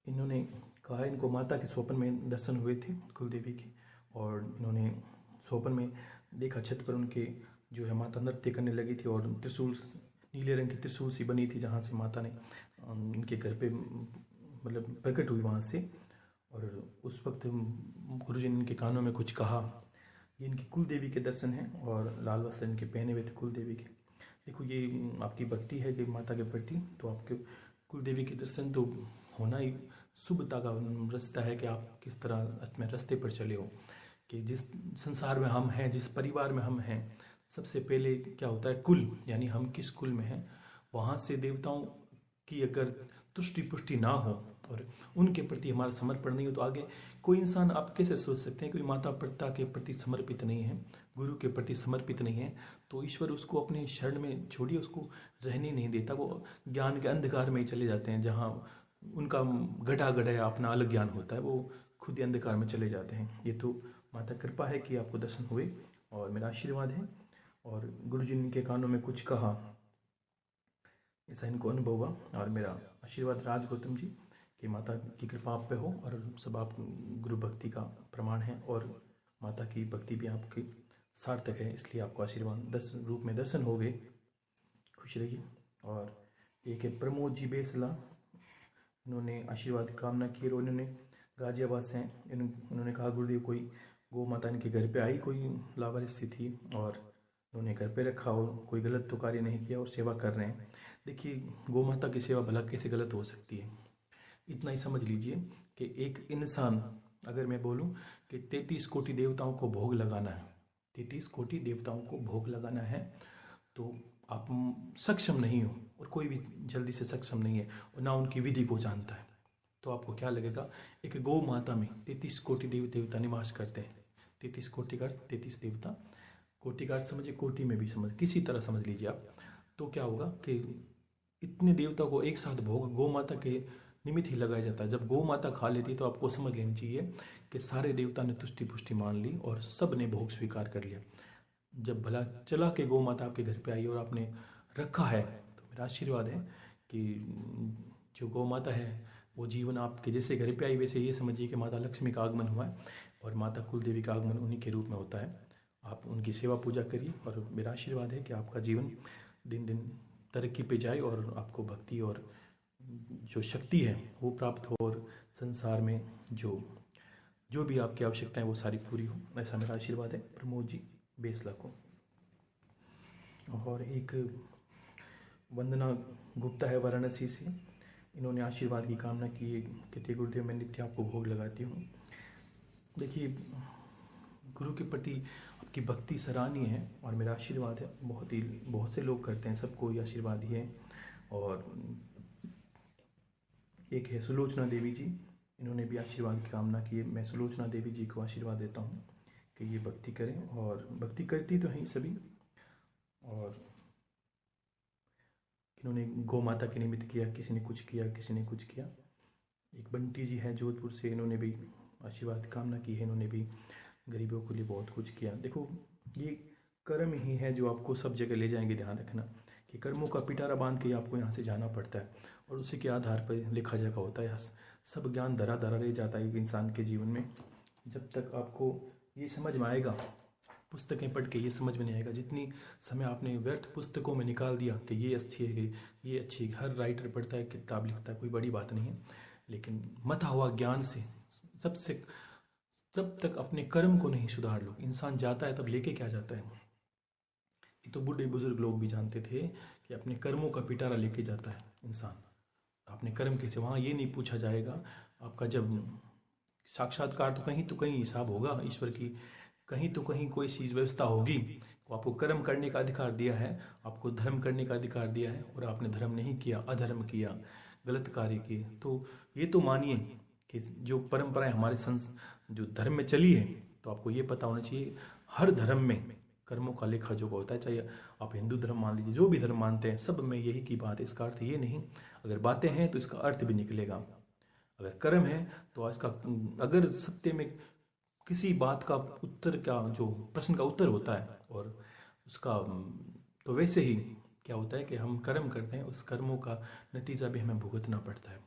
इन्होंने कहा इनको माता के स्वप्न में दर्शन हुए थे कुलदेवी के, और इन्होंने स्वप्न में देखा छत पर उनके जो है माता नृत्य करने लगी थी और त्रिशूल, नीले रंग की त्रिशूल सी बनी थी जहाँ से माता ने इनके घर पे मतलब प्रकट हुई वहाँ से। और उस वक्त गुरुजी ने इनके कानों में कुछ कहा। ये इनकी कुल देवी के दर्शन हैं और लाल वस्त्र इनके पहने हुए थे कुल देवी के। देखो ये आपकी भक्ति है कि माता के प्रति, तो आपके कुल देवी के दर्शन तो होना ही शुभता का रास्ता है कि आप किस तरह अपने रास्ते पर चले हो। कि जिस संसार में हम हैं, जिस परिवार में हम हैं, सबसे पहले क्या होता है कुल, यानी हम किस कुल में हैं, वहाँ से देवताओं की अगर तुष्टि पुष्टि ना हो और उनके प्रति हमारा समर्पण नहीं हो तो आगे कोई इंसान, आप कैसे सोच सकते हैं कोई माता पिता के प्रति समर्पित नहीं है, गुरु के प्रति समर्पित नहीं है, तो ईश्वर उसको अपने शरण में छोड़िए, उसको रहने नहीं देता। वो ज्ञान के अंधकार में ही चले जाते हैं, जहाँ उनका गढ़ा गढ़ा अपना अलग ज्ञान होता है, वो खुद ही अंधकार में चले जाते हैं। ये तो माता कृपा है कि आपको दर्शन हुए और मेरा आशीर्वाद है। और गुरुजी ने इनके कानों में कुछ कहा, ऐसा इनको अनुभव हुआ। और मेरा आशीर्वाद राज गौतम जी कि माता की कृपा आप पे हो और सब आप गुरु भक्ति का प्रमाण है और माता की भक्ति भी आपकी सार्थक है, इसलिए आपको आशीर्वाद दर्शन रूप में दर्शन हो गए। खुश रहिए। और एक है प्रमोद जी बेसला, इन्होंने आशीर्वाद की कामना की और इन्होंने गाजियाबाद से हैं। उन्होंने कहा गुरुदेव कोई गौ माता इनके घर पे आई, कोई लावारिस सी थी और उन्होंने घर पे रखा और कोई गलत तो कार्य नहीं किया और सेवा कर रहे हैं। देखिए गौ माता की सेवा भला कैसे गलत हो सकती है, इतना ही समझ लीजिए कि एक इंसान, अगर मैं बोलूं कि 33 कोटि देवताओं को भोग लगाना है, 33 कोटि देवताओं को भोग लगाना है, तो आप सक्षम नहीं हो और कोई भी जल्दी से सक्षम नहीं है और ना उनकी विधि को जानता है, तो आपको क्या लगेगा, एक गौ माता में 33 कोटि देवता निवास करते हैं। 33 कोटि का 33 देवता, कोटि का समझिए, कोटि में भी समझ, किसी तरह समझ लीजिए आप। तो क्या होगा कि इतने देवता को एक साथ भोग गौ माता के निमित्त ही लगाया जाता है। जब गौ माता खा लेती है तो आपको समझ लेनी चाहिए कि सारे देवता ने तुष्टि पुष्टि मान ली और सब ने भोग स्वीकार कर लिया। जब भला चला के गौ माता आपके घर पे आई और आपने रखा है, तो मेरा आशीर्वाद है कि जो गौ माता है वो जीवन आपके जैसे घर पे आई वैसे ये समझिए कि माता लक्ष्मी का आगमन हुआ है और माता कुल देवी का आगमन उन्हीं के रूप में होता है। आप उनकी सेवा पूजा करिए और मेरा आशीर्वाद है कि आपका जीवन दिन दिन तरक्की पे जाए और आपको भक्ति और जो शक्ति है वो प्राप्त हो और संसार में जो भी आपकी आवश्यकताएं वो सारी पूरी हो, ऐसा मेरा आशीर्वाद है प्रमोद जी बेसला को। और एक वंदना गुप्ता है वाराणसी से, इन्होंने आशीर्वाद की कामना की है, कहते गुरुदेव मैं नित्य आपको भोग लगाती हूँ। देखिए गुरु के प्रति आपकी भक्ति सराहनीय है और मेरा आशीर्वाद है, बहुत से लोग करते हैं, सबको ये आशीर्वाद ही है। और एक है सुलोचना देवी जी, इन्होंने भी आशीर्वाद की कामना की है। मैं सुलोचना देवी जी को आशीर्वाद देता हूँ कि ये भक्ति करें और भक्ति करती तो हैं सभी। और इन्होंने गौ माता के निमित्त किया, किसी ने कुछ किया, किसी ने कुछ किया। एक बंटी जी हैं जोधपुर से, इन्होंने भी आशीर्वाद की कामना की है, इन्होंने भी गरीबों के लिए बहुत कुछ किया। देखो ये कर्म ही है जो आपको सब जगह ले जाएंगे। ध्यान रखना कि कर्मों का पिटारा बांध के आपको यहाँ से जाना पड़ता है और उसी के आधार पर लिखा जगह होता है। सब ज्ञान धरा धरा रह जाता है इंसान के जीवन में। जब तक आपको ये समझ में आएगा, पुस्तकें पढ़ के ये समझ में नहीं आएगा। जितनी समय आपने व्यर्थ पुस्तकों में निकाल दिया कि ये अच्छी है, ये अच्छी, हर राइटर पढ़ता है, किताब लिखता है, कोई बड़ी बात नहीं है। लेकिन मता हुआ ज्ञान से सबसे, जब तक अपने कर्म को नहीं सुधार लो, इंसान जाता है तब लेके क्या जाता है। ये तो बूढ़े बुजुर्ग लोग भी जानते थे कि अपने कर्मों का पिटारा लेके जाता है इंसान। अपने कर्म कैसे, वहाँ ये नहीं पूछा जाएगा आपका, जब साक्षात्कार तो कहीं हिसाब होगा ईश्वर की, कहीं तो कहीं कोई चीज़ व्यवस्था होगी। वो आपको कर्म करने का अधिकार दिया है, आपको धर्म करने का अधिकार दिया है, और आपने धर्म नहीं किया, अधर्म किया, गलत कार्य किए, तो ये तो मानिए कि जो परंपराएं हमारे जो धर्म में चली है, तो आपको ये पता होना चाहिए हर धर्म में कर्मों का लेखा जोखा होता है। चाहे आप हिंदू धर्म मान लीजिए, जो भी धर्म मानते हैं, सब में यही की बात है। इसका अर्थ ये नहीं, अगर बातें हैं तो इसका अर्थ भी निकलेगा। अगर कर्म है तो इसका, अगर सत्य में किसी बात का उत्तर का, जो प्रश्न का उत्तर होता है और उसका, तो वैसे ही क्या होता है कि हम कर्म करते हैं, उस कर्मों का नतीजा भी हमें भुगतना पड़ता है।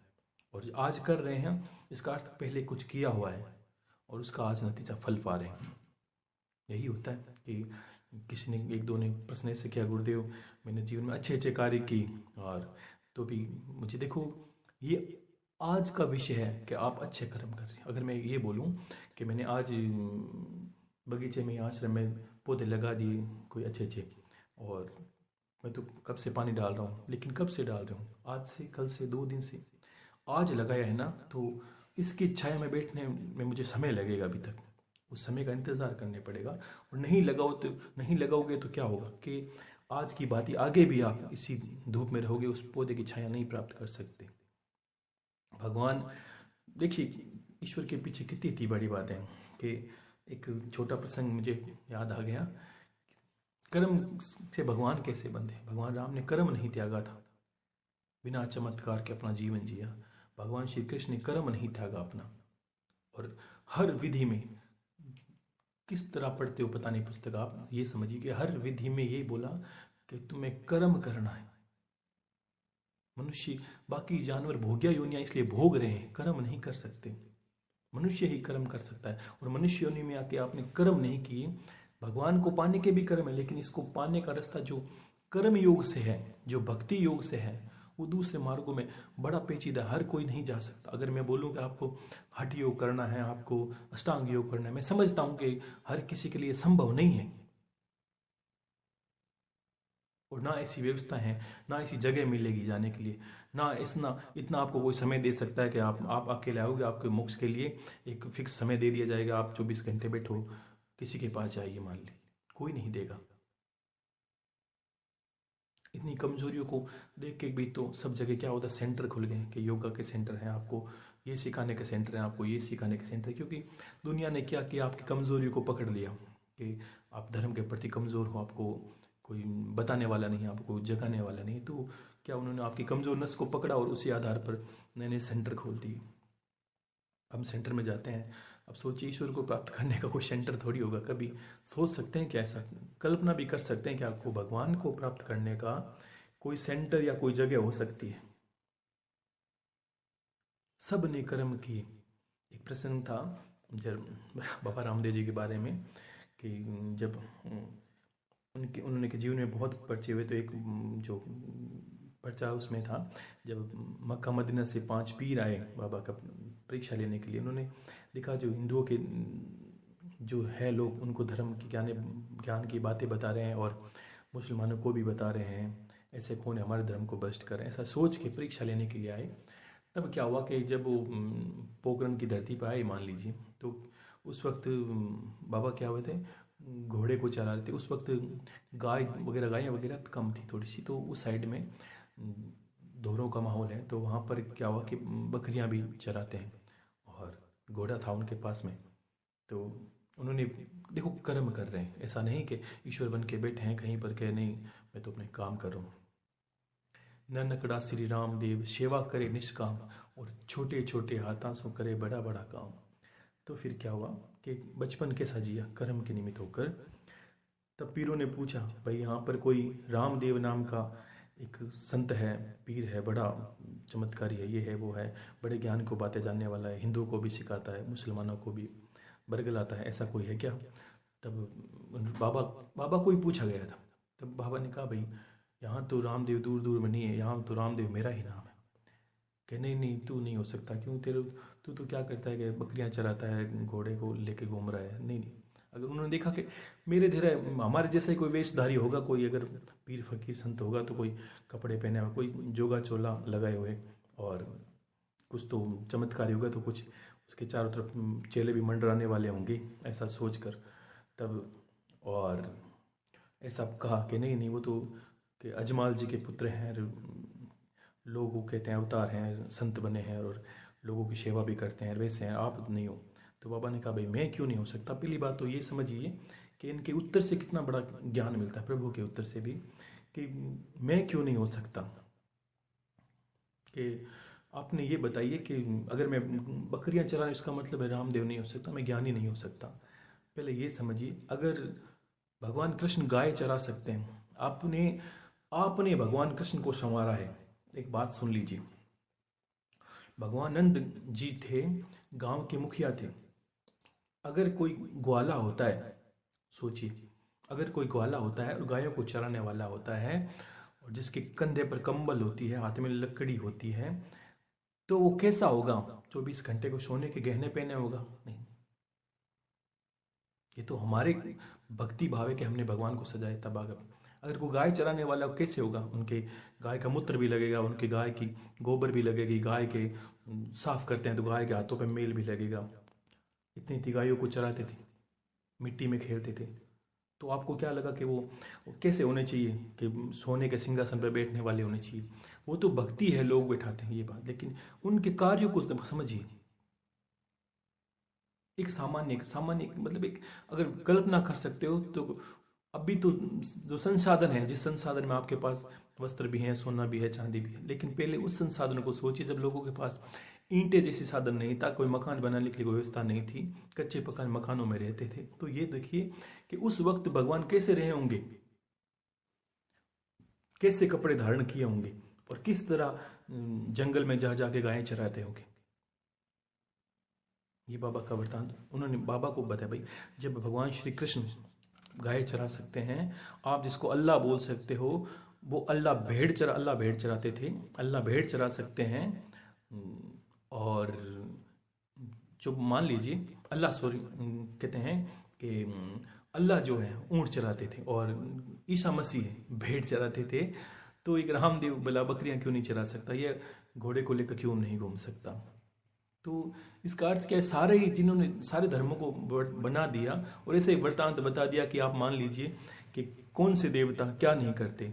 और आज कर रहे हैं इसका अर्थ पहले कुछ किया हुआ है और उसका आज नतीजा फल पा रहे हैं। यही होता है कि किसी ने, एक दो ने प्रश्न ऐसे किया, गुरुदेव मैंने जीवन में अच्छे अच्छे कार्य की और तो भी मुझे, देखो ये आज का विषय है कि आप अच्छे कर्म कर रहे हैं। अगर मैं ये बोलूं कि मैंने आज बगीचे में, आश्रम में पौधे लगा दिए कोई अच्छे अच्छे, और मैं तो कब से पानी डाल रहा हूँ, लेकिन कब से डाल रहा हूँ, आज से, कल से, 2 दिन से, आज लगाया है ना, तो इसकी छाया में बैठने में मुझे समय लगेगा अभी तक, उस समय का इंतज़ार करने पड़ेगा। और नहीं लगाओगे तो क्या होगा कि आज की बात ही आगे भी आप इसी धूप में रहोगे, उस पौधे की छाया नहीं प्राप्त कर सकते। भगवान, देखिए ईश्वर के पीछे कितनी बड़ी बात है कि एक छोटा प्रसंग मुझे याद आ गया। कर्म से भगवान कैसे बंधे। भगवान राम ने कर्म नहीं त्यागा था, बिना चमत्कार के अपना जीवन जिया। भगवान श्री कृष्ण ने कर्म नहीं त्यागा अपना, और हर विधि में, किस तरह पढ़ते हो पता नहीं पुस्तक, आप ये समझिए कि हर विधि में यही बोला कि तुम्हें कर्म करना है। मनुष्य, बाकी जानवर भोग्या योनियां इसलिए भोग रहे हैं, कर्म नहीं कर सकते। मनुष्य ही कर्म कर सकता है, और मनुष्य योनि में आके आपने कर्म नहीं किए। भगवान को पाने के भी कर्म है, लेकिन इसको पाने का रास्ता जो कर्म योग से है, जो भक्ति योग से है, वो दूसरे मार्गों में बड़ा पेचीदा, हर कोई नहीं जा सकता। अगर मैं बोलूँ कि आपको हठ योग करना है, आपको अष्टांग योग करना है, मैं समझता हूं कि हर किसी के लिए संभव नहीं है, और ना ऐसी व्यवस्था है, ना ऐसी जगह मिलेगी जाने के लिए, ना इतना आपको कोई समय दे सकता है कि आप अकेले आओगे, आपके मोक्ष के लिए एक फिक्स समय दे दिया जाएगा, आप 24 घंटे बैठो किसी के पास जाइए, मान लीजिए, कोई नहीं देगा। इतनी कमजोरियों को देख के भी तो सब जगह क्या होता है, सेंटर खुल गए कि योगा के सेंटर हैं, आपको ये सिखाने के सेंटर हैं, आपको ये सिखाने के सेंटर, क्योंकि दुनिया ने क्या किया, आपकी कमजोरियों को पकड़ लिया कि आप धर्म के प्रति कमजोर हो, आपको कोई बताने वाला नहीं, आपको जगाने वाला नहीं, तो क्या उन्होंने आपकी कमजोर नस को पकड़ा और उसी आधार पर नए नए सेंटर खोल दिए। हम सेंटर में जाते हैं, अब सोचिए ईश्वर को प्राप्त करने का कोई सेंटर थोड़ी होगा। कभी सोच सकते हैं क्या, ऐसा कल्पना भी कर सकते हैं कि आपको भगवान को प्राप्त करने का कोई सेंटर या कोई जगह हो सकती है। सब ने कर्म किए। एक प्रसंग था जब बाबा रामदेव जी के बारे में, कि जब उन्होंने के जीवन में बहुत पर्चे हुए, तो एक जो पर्चा उसमें था, जब मक्का मदीना से 5 पीर आए बाबा का परीक्षा लेने के लिए, उन्होंने देखा जो हिंदुओं के जो है लोग, उनको धर्म की ज्ञान की बातें बता रहे हैं और मुसलमानों को भी बता रहे हैं, ऐसे कौन है हमारे धर्म को भ्रष्ट कर रहे हैं, ऐसा सोच के परीक्षा लेने के लिए आए। तब क्या हुआ कि जब वो पोखरण की धरती पर आए मान लीजिए, तो उस वक्त बाबा क्या हुए थे, घोड़े को चला रहे थे। उस वक्त गायें वगैरह कम थी थोड़ी सी, तो उस साइड में दोहरों का माहौल है, तो वहाँ पर क्या हुआ कि बकरियाँ भी चराते हैं, और घोड़ा था उनके पास में। तो उन्होंने, देखो कर्म कर रहे हैं, ऐसा नहीं कि ईश्वर बन के बैठे हैं कहीं पर, कह नहीं मैं तो अपने काम कर रहा हूँ। ननकड़ा श्री राम देव सेवा करे निष्काम, और छोटे छोटे हाथों से करे बड़ा बड़ा काम। तो फिर क्या हुआ कि बचपन कैसा जिया कर्म के निमित्त होकर। तब पीरों ने पूछा, भाई यहाँ पर कोई रामदेव नाम का एक संत है, पीर है, बड़ा चमत्कारी है, ये है वो है, बड़े ज्ञान को बातें जानने वाला है, हिंदुओं को भी सिखाता है, मुसलमानों को भी बरगलाता है, ऐसा कोई है क्या? तब बाबा को ही पूछा गया था। तब बाबा ने कहा, भाई यहाँ तो रामदेव दूर दूर में नहीं है, यहाँ तो रामदेव मेरा ही नाम है। कि नहीं नहीं, तू नहीं हो सकता, क्यों, तू तो क्या करता है कि बकरियां चराता है, घोड़े को लेके घूम रहा है। नहीं नहीं, अगर उन्होंने देखा कि मेरे धीरे हमारे जैसा ही कोई वेशधारी होगा, कोई अगर पीर फकीर संत होगा, तो कोई कपड़े पहने हुए, कोई जोगा चोला लगाए हुए और कुछ तो चमत्कारी होगा, तो कुछ उसके चारों तरफ चेले भी मंडराने वाले होंगे, ऐसा सोचकर तब और ऐसा कहा कि नहीं नहीं, वो तो कि अजमाल जी के पुत्र हैं, लोगों कहते हैं अवतार हैं, संत बने हैं और लोगों की सेवा भी करते हैं, वैसे हैं, आप नहीं हो। तो बाबा ने कहा, भाई मैं क्यों नहीं हो सकता? पहली बात तो ये समझिए कि इनके उत्तर से कितना बड़ा ज्ञान मिलता है, प्रभु के उत्तर से भी, कि मैं क्यों नहीं हो सकता। कि आपने ये बताइए कि अगर मैं बकरियां चलाऊं, इसका मतलब है रामदेव नहीं हो सकता, मैं ज्ञानी नहीं हो सकता। पहले ये समझिए, अगर भगवान कृष्ण गाय चरा सकते हैं, आपने भगवान कृष्ण को संवारा है। एक बात सुन लीजिए, भगवान नंद जी थे, गांव के मुखिया थे। अगर कोई ग्वाला होता है, सोचिए, अगर कोई ग्वाला होता है और गायों को चराने वाला होता है और जिसके कंधे पर कंबल होती है, हाथ में लकड़ी होती है, तो वो कैसा होगा? 24 घंटे को सोने के गहने पहने होगा? नहीं, ये तो हमारे भक्ति भाव है कि हमने भगवान को सजाया तब आगे। अगर कोई गाय चराने वाला कैसे होगा? उनके गाय का मूत्र भी लगेगा, उनके गाय की गोबर भी लगेगी, गाय के साफ करते हैं तो गाय के हाथों पे मेल भी लगेगा। इतनी इतनी गायों को चराते थे, मिट्टी में खेलते थे। तो आपको क्या लगा कि वो कैसे होने चाहिए कि सोने के सिंहासन पर बैठने वाले होने चाहिए? वो तो भक्ति है, लोग बैठाते हैं ये बात, लेकिन उनके कार्यों को समझिए। एक सामान्य मतलब एक, अगर कल्पना कर सकते हो तो अभी तो जो संसाधन है, जिस संसाधन में आपके पास वस्त्र भी है, सोना भी है, चांदी भी है, लेकिन पहले उस संसाधन को सोचिए जब लोगों के पास ईंटें जैसी साधन नहीं था, कोई मकान बनाने के लिए कोई व्यवस्था नहीं थी, कच्चे पकान मकानों में रहते थे। तो ये देखिए कि उस वक्त भगवान कैसे रहे होंगे, कैसे कपड़े धारण किए होंगे और किस तरह जंगल में जा जाके गायें चराते होंगे। ये बाबा का वृतांत उन्होंने बाबा को बताया, भाई जब भगवान श्री कृष्ण गाय चरा सकते हैं, आप जिसको अल्लाह बोल सकते हो, वो अल्लाह भेड़ चराते थे, अल्लाह भेड़ चरा सकते हैं। और जो मान लीजिए अल्लाह कहते हैं कि अल्लाह जो है ऊंट चराते थे और ईसा मसीह भेड़ चराते थे, तो एक रामदेव भला बकरियां क्यों नहीं चरा सकता, ये घोड़े को लेकर क्यों नहीं घूम सकता? तो इसका अर्थ क्या है, सारे जिन्होंने सारे धर्मों को बना दिया और ऐसे वृतांत बता दिया कि आप मान लीजिए कि कौन से देवता क्या नहीं करते।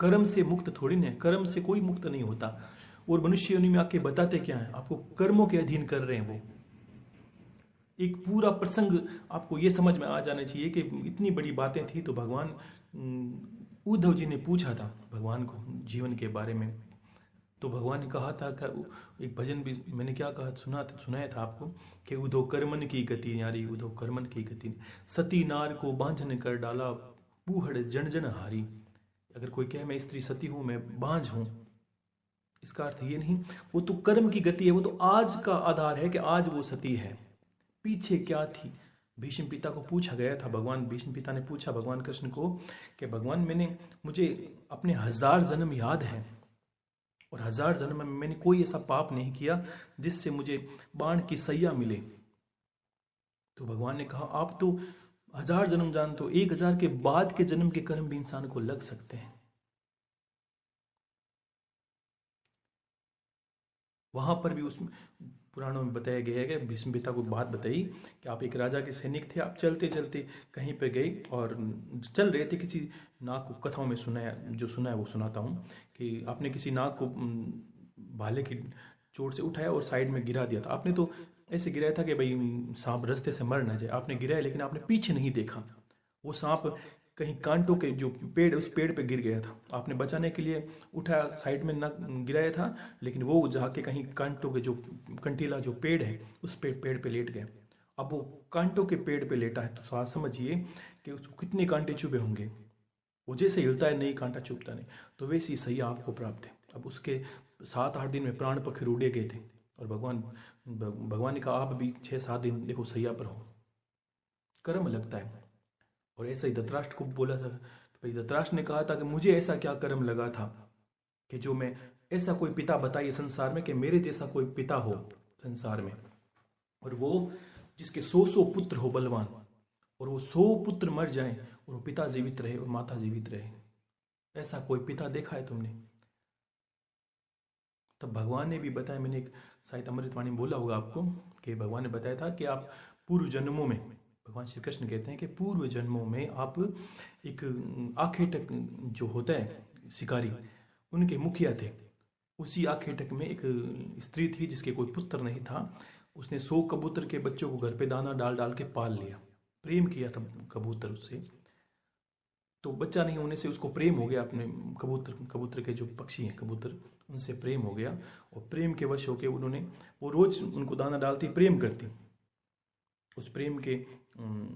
कर्म से मुक्त थोड़ी नहीं, कर्म से कोई मुक्त नहीं होता। और मनुष्य योनि में आके बताते क्या है, आपको कर्मों के अधीन कर रहे हैं। वो एक पूरा प्रसंग आपको ये समझ में आ जाना चाहिए कि इतनी बड़ी बातें थी। तो भगवान उद्धव जी ने पूछा था भगवान को जीवन के बारे में, तो भगवान ने कहा था कि एक भजन भी मैंने क्या कहा सुनाया था आपको कि उद्धव कर्मन की गति नारी, उद्धव कर्मन की गति, सती नार को बांझन कर डाला, पूहड़ जन जन हारी। अगर कोई कहे मैं स्त्री सती हूं, मैं बांझ हूं, इसका अर्थ ये नहीं, वो तो कर्म की गति है, वो तो आज का आधार है कि आज वो सती है। पीछे क्या थी? भीष्म पिता को पूछा गया था, भीष्म पिता ने पूछा भगवान कृष्ण को कि भगवान मुझे अपने 1000 जन्म याद है और 1000 जन्म में मैंने कोई ऐसा पाप नहीं किया जिससे मुझे बाण की सैया मिले। तो भगवान ने कहा आप तो 1000 जन्म जानते हो, 1000 के बाद के जन्म के कर्म भी इंसान को लग सकते हैं। वहां पर भी उस पुराणों में बताया गया है कि भीष्म पिता को बात बताई कि आप एक राजा के सैनिक थे, आप चलते चलते कहीं पे गए और चल रहे थे, किसी नाग को, कथाओं में सुना है वो सुनाता हूँ कि आपने किसी नाग को भाले की चोट से उठाया और साइड में गिरा दिया था। आपने तो ऐसे गिराया था कि भाई सांप रास्ते से मर ना जाए, आपने गिराया लेकिन आपने पीछे नहीं देखा। वो सांप कहीं कांटों के जो पेड़, उस पेड़ पे गिर गया था। आपने बचाने के लिए उठाया, साइड में न गिराया था, लेकिन वो जाके कहीं कांटों के जो कंटीला जो पेड़ है उस पेड़ पे लेट गया। अब वो कांटों के पेड़ पे लेटा है, तो समझिए कि उसको कितने कांटे चुभे होंगे। वो जैसे हिलता है नहीं, कांटा चुभता नहीं। तो वैसी सैया आपको प्राप्त है। अब उसके 7-8 दिन में प्राण पखेरु उड़े गए थे, और भगवान ने कहा आप भी 6-7 दिन देखो सैया पर हो, कर्म लगता है। और ऐसा ही धृतराष्ट्र को बोला था। तो भाई धृतराष्ट्र ने कहा था कि मुझे ऐसा क्या कर्म लगा था कि जो मैं, ऐसा कोई पिता बताइए संसार में कि मेरे जैसा कोई पिता हो संसार में, और वो जिसके 100 पुत्र हो बलवान, और वो 100 पुत्र मर जाएं और वो पिता जीवित रहे और माता जीवित रहे। ऐसा कोई पिता देखा है तुमने? तब भगवान ने भी बताया, मैंने एक शायद अमृतवाणी में बोला होगा आपको, कि भगवान ने बताया था कि आप पूर्व जन्मों में, भगवान श्री कृष्ण कहते हैं कि पूर्व जन्मों में आप एक आखेटक जो होता है शिकारी, उनके मुखिया थे। उसी आखेटक में एक स्त्री थी जिसके कोई पुत्र नहीं था। उसने 100 कबूतर के बच्चों को घर पे दाना डाल डाल के पाल लिया, प्रेम किया था कबूतर उससे। तो बच्चा नहीं होने से उसको प्रेम हो गया अपने कबूतर के जो पक्षी हैं कबूतर, उनसे प्रेम हो गया। और प्रेम के वश होके उन्होंने, वो रोज उनको दाना डालती, प्रेम करती। उस प्रेम के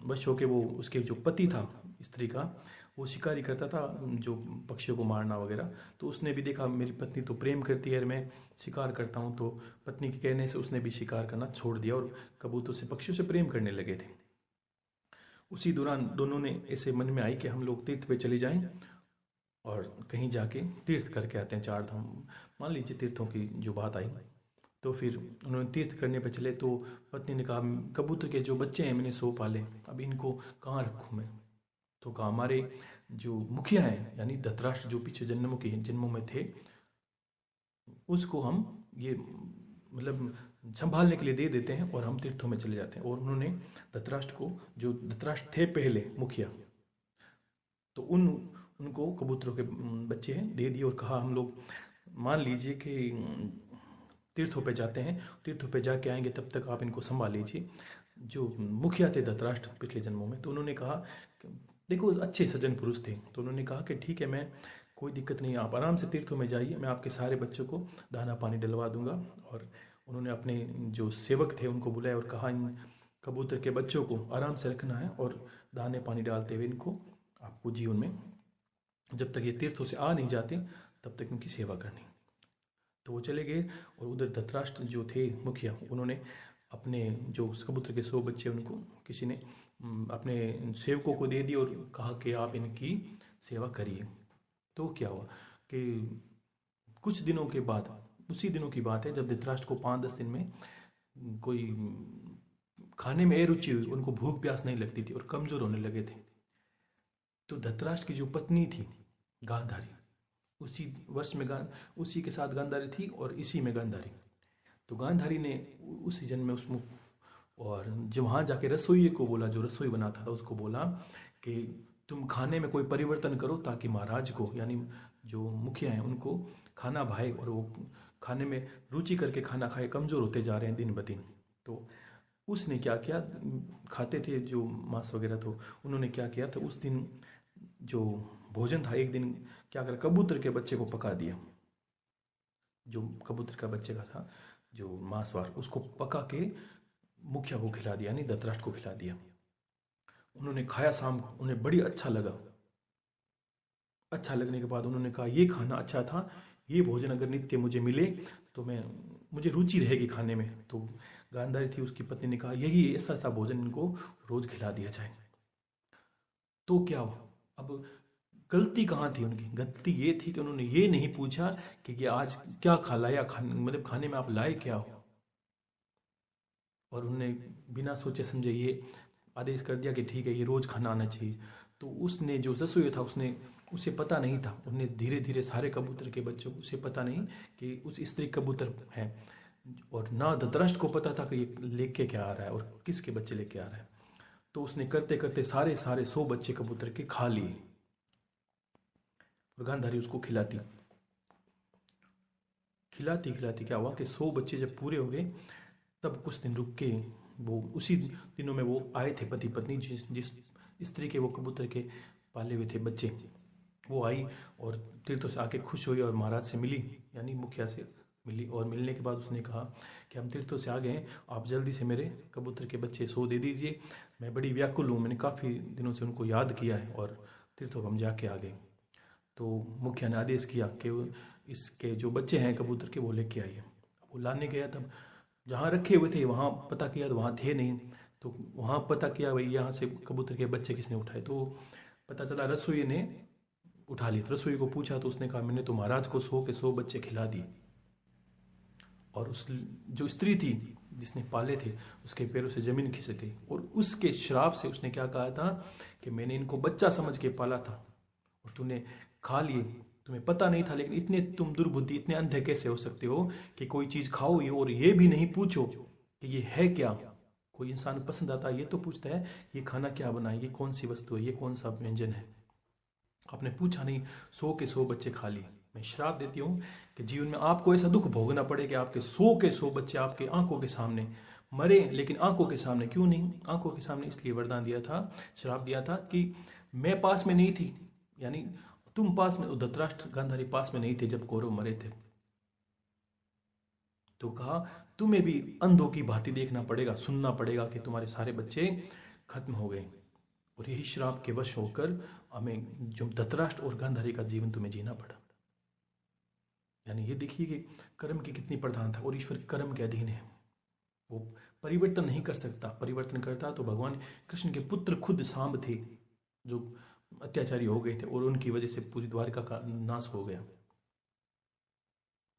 वश होके वो, उसके जो पति था स्त्री का, वो शिकारी करता था जो पक्षियों को मारना वगैरह। तो उसने भी देखा मेरी पत्नी तो प्रेम करती है, मैं शिकार करता हूँ, तो पत्नी के कहने से उसने भी शिकार करना छोड़ दिया और कबूतर से, पक्षियों से प्रेम करने लगे थे। उसी दौरान दोनों ने ऐसे मन में आई कि हम लोग तीर्थ पे चले जाएं और कहीं जाके तीर्थ करके आते हैं, 4 धाम मान लीजिए तीर्थों की जो बात आई। तो फिर उन्होंने तीर्थ करने पे चले। तो पत्नी ने कहा कबूतर के जो बच्चे हैं मैंने 100 पाले, अब इनको कहाँ रखूँ मैं? तो कहा हमारे जो मुखिया हैं, यानी धृतराष्ट्र जो पिछले जन्मों में थे, उसको हम ये मतलब संभालने के लिए दे देते हैं और हम तीर्थों में चले जाते हैं। और उन्होंने धृतराष्ट्र को, जो धृतराष्ट्र थे पहले मुखिया, तो उनको कबूतरों के बच्चे हैं दे दिए और कहा हम लोग मान लीजिए कि तीर्थों पे जाते हैं, तीर्थों पे जाके आएंगे, तब तक आप इनको संभाल लीजिए। जो मुखिया थे धृतराष्ट्र पिछले जन्मों में, तो उन्होंने कहा, देखो अच्छे सज्जन पुरुष थे, तो उन्होंने कहा कि ठीक है, मैं, कोई दिक्कत नहीं, आप आराम से तीर्थों में जाइए, मैं आपके सारे बच्चों को दाना पानी डलवा दूंगा। और उन्होंने अपने जो सेवक थे उनको बुलाया और कहा इन कबूतर के बच्चों को आराम से रखना है और दाने पानी डालते हुए इनको आपको जीवन में, जब तक ये तीर्थों से आ नहीं जाते तब तक इनकी सेवा करनी। तो वो चले गए और उधर धृतराष्ट्र जो थे मुखिया, उन्होंने अपने जो कबूतर के 100 बच्चे, उनको किसी ने अपने सेवकों को दे दिए और कहा कि आप इनकी सेवा करिए। तो क्या हुआ कि कुछ दिनों के बाद, उसी दिनों की बात है जब धृतराष्ट्र को 5-10 दिन में कोई खाने में अरुचि हुई, उनको भूख प्यास नहीं लगती थी और कमजोर होने लगे थे। तो धृतराष्ट्र की जो पत्नी थी गांधारी, उसी वर्ष में उसी के साथ गांधारी थी और इसी में गांधारी। तो गांधारी ने उसी जन्म में उसमें, और जब वहाँ जाके रसोई को बोला, जो रसोई बनाता था उसको बोला कि तुम खाने में कोई परिवर्तन करो ताकि महाराज को, यानी जो मुखिया हैं उनको खाना भाए और वो खाने में रुचि करके खाना खाए, कमज़ोर होते जा रहे हैं दिन ब दिन। तो उसने क्या किया, खाते थे जो मांस वगैरह, तो उन्होंने क्या किया था, उस दिन जो भोजन था, एक दिन क्या कर कबूतर के बच्चे को पका दिया। जो कबूतर का बच्चे का था जो मांसवार, उसको पका के मुखिया को खिला दिया, यानी धृतराष्ट्र को खिला दिया। उन्होंने खाया शाम को, उन्हें बड़ी अच्छा लगा। अच्छा लगने के बाद उन्होंने कहा ये खाना अच्छा था, ये भोजन अगर नित्य मुझे मिले तो मुझे रुचि रहेगी खाने में। तो गांधारी थी उसकी पत्नी ने कहा यही ऐसा सा भोजन इनको रोज खिला दिया जाए। तो क्या हुआ, अब गलती कहाँ थी उनकी? गलती ये थी कि उन्होंने ये नहीं पूछा कि ये आज क्या खा लाया, मतलब खाने में आप लाए क्या हो। और उन्होंने बिना सोचे समझे ये आदेश कर दिया कि ठीक है ये रोज खाना आना चाहिए। तो उसने जो रसोई था उसे पता नहीं था, उसने धीरे धीरे सारे कबूतर के बच्चों को, उसे पता नहीं कि उस स्त्री कबूतर है, और ना धृतराष्ट्र को पता था कि ये लेके क्या आ रहा है और किसके बच्चे लेके आ रहा है। तो उसने करते करते सारे 100 बच्चे कबूतर के खा लिए और गांधारी उसको खिलाती खिलाती क्या हुआ कि 100 बच्चे जब पूरे हो गए, तब कुछ दिन रुक के वो उसी दिनों में वो आए थे पति पत्नी, जिस स्त्री के वो कबूतर के पाले हुए थे बच्चे। वो आई और तीर्थों से आके खुश हुई और महाराज से मिली, यानी मुखिया से मिली। और मिलने के बाद उसने कहा कि हम तीर्थों से आ गए हैं, आप जल्दी से मेरे कबूतर के बच्चे 100 दे दीजिए, मैं बड़ी व्याकुल हूँ, मैंने काफ़ी दिनों से उनको याद किया है। और तीर्थों को हम जाके आ गए। तो मुखिया ने आदेश किया कि इसके जो बच्चे हैं कबूतर के वो लेके आइए। वो लाने गया, तब जहाँ रखे हुए थे वहाँ पता किया तो वहाँ थे नहीं। तो वहाँ पता किया भाई यहाँ से कबूतर के बच्चे किसने उठाए, तो पता चला रसोई ने उठा लिए। तो रसोई को पूछा तो उसने कहा मैंने तो महाराज को 100 के 100 बच्चे खिला दिए। और उस जो स्त्री थी जिसने पाले थे उसके पैरों से जमीन खिसक गई। और उसके श्राप से उसने क्या कहा था कि मैंने इनको बच्चा समझ के पाला था और तूने खा लिए, तुम्हें पता नहीं था, लेकिन इतने तुम दुर्बुद्धि, इतने अंधे कैसे हो सकते हो कि कोई चीज खाओ ये और ये भी नहीं पूछो कि ये है क्या। कोई इंसान पसंद आता है ये तो पूछता है ये खाना क्या बना है, ये कौन सी वस्तु है, ये कौन सा व्यंजन है। आपने पूछा नहीं, 100 के 100 बच्चे खा लिए। मैं श्राप देती हूँ कि जीवन में आपको ऐसा दुख भोगना पड़े कि आपके 100 के 100 बच्चे आपके आंखों के सामने मरे, लेकिन आंखों के सामने क्यों नहीं? आंखों के सामने इसलिए वरदान दिया था, श्राप दिया था कि मैं पास में नहीं थी, यानी तुम पास में, धृतराष्ट्र गांधारी पास में नहीं थे जब कौरव मरे थे। तो कहा तुम्हें भी अंधों की भांति देखना पड़ेगा, सुनना पड़ेगा कि तुम्हारे सारे बच्चे खत्म हो गए। और यही श्राप के वश होकर हमें जो धृतराष्ट्र और गांधारी का जीवन तुम्हें जीना पड़ा। यानी ये देखिए कि कर्म की कितनी प्रधानता, और ईश्वर कर्म के अधीन है, वो परिवर्तन नहीं कर सकता। परिवर्तन करता तो भगवान कृष्ण के पुत्र खुद सांब थे जो अत्याचारी हो गए थे और उनकी वजह से पूरी द्वारका का नाश हो गया।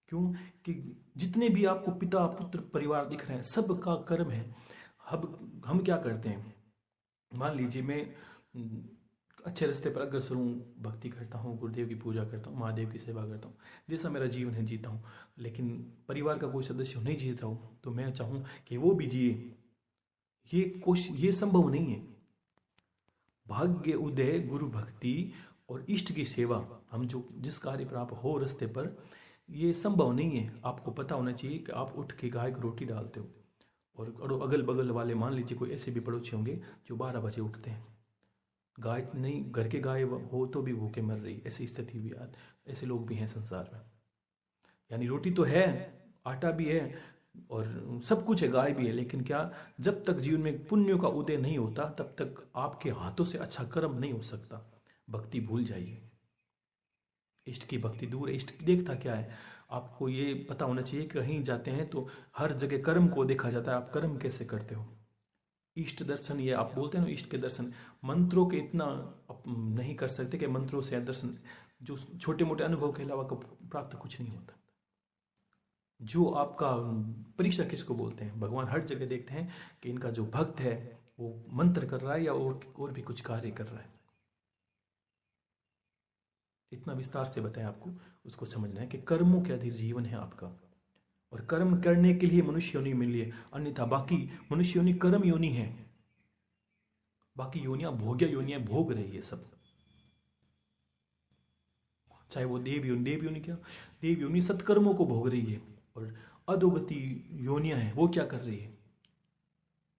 क्यों? कि जितने भी आपको पिता पुत्र परिवार दिख रहे हैं सबका कर्म है। अब हम क्या करते हैं, मान लीजिए मैं अच्छे रास्ते पर अग्रसर हूँ, भक्ति करता हूँ, गुरुदेव की पूजा करता हूँ, महादेव की सेवा करता हूँ, जैसा मेरा जीवन है जीता हूँ, लेकिन परिवार का कोई सदस्य नहीं जीता हूँ तो मैं चाहूँ कि वो भी जिए, ये संभव नहीं है। भाग्य उदय गुरु भक्ति और इष्ट की सेवा, हम जो जिस कार्य पर आप हो रास्ते पर, ये संभव नहीं है। आपको पता होना चाहिए कि आप उठ के गाय को रोटी डालते हो और अगल बगल वाले, मान लीजिए कोई ऐसे भी पड़ोसी होंगे जो 12 बजे उठते हैं, गाय नहीं, घर के गाय हो तो भी भूखे मर रही, ऐसी स्थिति भी, ऐसे लोग भी हैं संसार में। यानी रोटी तो है, आटा भी है और सब कुछ है, गाय भी है, लेकिन क्या, जब तक जीवन में पुण्यों का उदय नहीं होता तब तक आपके हाथों से अच्छा कर्म नहीं हो सकता। भक्ति भूल जाइए, इष्ट की भक्ति दूर है। इष्ट देखता क्या है, आपको ये पता होना चाहिए कि कहीं जाते हैं तो हर जगह कर्म को देखा जाता है, आप कर्म कैसे करते हो। इष्ट दर्शन, ये आप बोलते हैं ना इष्ट के दर्शन, मंत्रों के इतना आप नहीं कर सकते कि मंत्रों से दर्शन, जो छोटे मोटे अनुभव के अलावा प्राप्त कुछ नहीं होता। जो आपका परीक्षा किसको बोलते हैं, भगवान हर जगह देखते हैं कि इनका जो भक्त है वो मंत्र कर रहा है या और भी कुछ कार्य कर रहा है। इतना विस्तार से बताएं आपको, उसको समझना है कि कर्मों के अधीन जीवन है आपका, और कर्म करने के लिए मनुष्य योनि मिली है, अन्यथा बाकी मनुष्य योनि कर्म योनि है, बाकी योनियां भोग्य योनियां भोग रही है सब। चाहे वो देव योनि क्या, देव योनि सत्कर्मों को भोग रही है, और अधोगति योनियां हैं वो क्या कर रही है,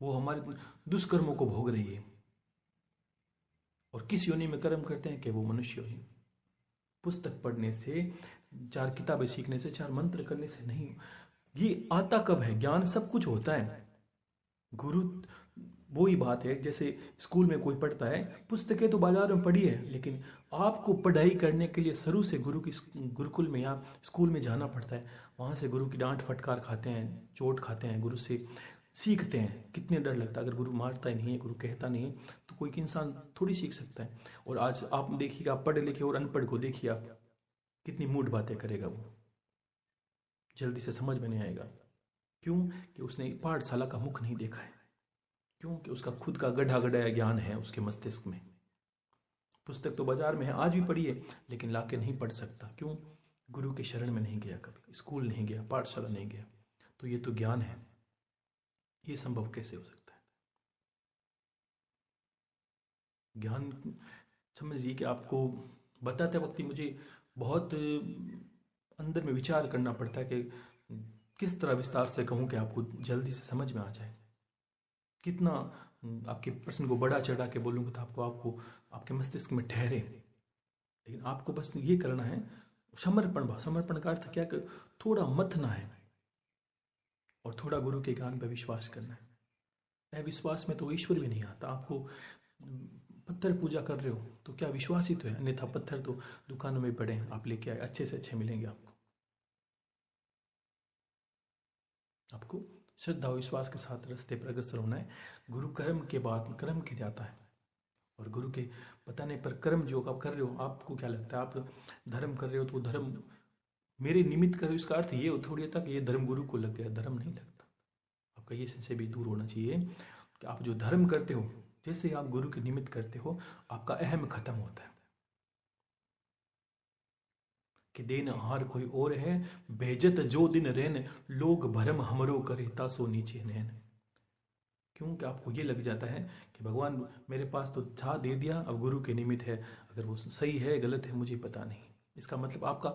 वो हमारे दुष्कर्मों को भोग रही है। और किस योनि में कर्म करते हैं कि वो मनुष्य योनि। पुस्तक पढ़ने से, 4 किताबें सीखने से, 4 मंत्र करने से नहीं, ये आता कब है, ज्ञान सब कुछ होता है। गुरु वो ही बात है, जैसे स्कूल में कोई पढ़ता है, पुस्तकें तो बाजार में पढ़ी है, लेकिन आपको पढ़ाई करने के लिए शुरू से गुरुकुल में या स्कूल में जाना पड़ता है। वहां से गुरु की डांट फटकार खाते हैं, चोट खाते हैं, गुरु से सीखते हैं। कितने डर लगता है, अगर गुरु मारता ही नहीं है, गुरु कहता नहीं है, तो कोई इंसान थोड़ी सीख सकता है। और आज आप देखिएगा, आप पढ़े लिखे और अनपढ़ को देखिए, आप कितनी मूड बातें करेगा, वो जल्दी से समझ में नहीं आएगा। क्यों? कि उसने पाठशाला का मुख नहीं देखा है। क्यों? कि उसका खुद का गढ़ा गढ़ाया ज्ञान है उसके मस्तिष्क में। पुस्तक तो बाजार में है, आज भी पढ़ी है, लेकिन लाके नहीं पढ़ सकता। क्यों? गुरु के शरण में नहीं गया, कभी स्कूल नहीं गया, पाठशाला नहीं गया। तो ये तो ज्ञान है, ये संभव कैसे हो सकता है? ज्ञान समझिए कि आपको बताते वक्त ही मुझे बहुत अंदर में विचार करना पड़ता है कि किस तरह विस्तार से कहूं कि आपको जल्दी से समझ में आ जाए। कितना आपके प्रश्न को बढ़ा चढ़ा के बोलूँगा तो आपको आपके मस्तिष्क में ठहरे। लेकिन आपको बस ये करना है समर्पण भाव। समर्पण का अर्थ क्या कि थोड़ा मथना है और थोड़ा गुरु के ज्ञान पर विश्वास करना है। अविश्वास में तो ईश्वर भी नहीं आता। आपको पत्थर पूजा कर रहे हो तो क्या विश्वास ही तो है, अन्यथा पत्थर तो दुकानों में पड़े हैं, आप लेके आए, अच्छे से अच्छे मिलेंगे आपको श्रद्धा और विश्वास के साथ रास्ते पर अग्रसर होना है। गुरु कर्म के बाद कर्म के जाता है और गुरु के बताने पर कर्म जो आप कर रहे हो, आपको क्या लगता है आप धर्म कर रहे हो तो धर्म मेरे निमित्त कर रहे हो, इसका अर्थ ये थोड़ी होता कि ये धर्म गुरु को लग गया। धर्म नहीं लगता। आपका ये से भी दूर होना चाहिए कि आप जो धर्म करते हो, जैसे आप गुरु के निमित्त करते हो, आपका अहम खत्म होता है कि देन हार कोई और है, बेजत जो दिन रहन, लोग भरम हमरो करे तासो नीचे नैन। क्योंकि आपको ये लग जाता है कि भगवान मेरे पास तो था, दे दिया, अब गुरु के निमित्त है, अगर वो सही है गलत है मुझे पता नहीं। इसका मतलब आपका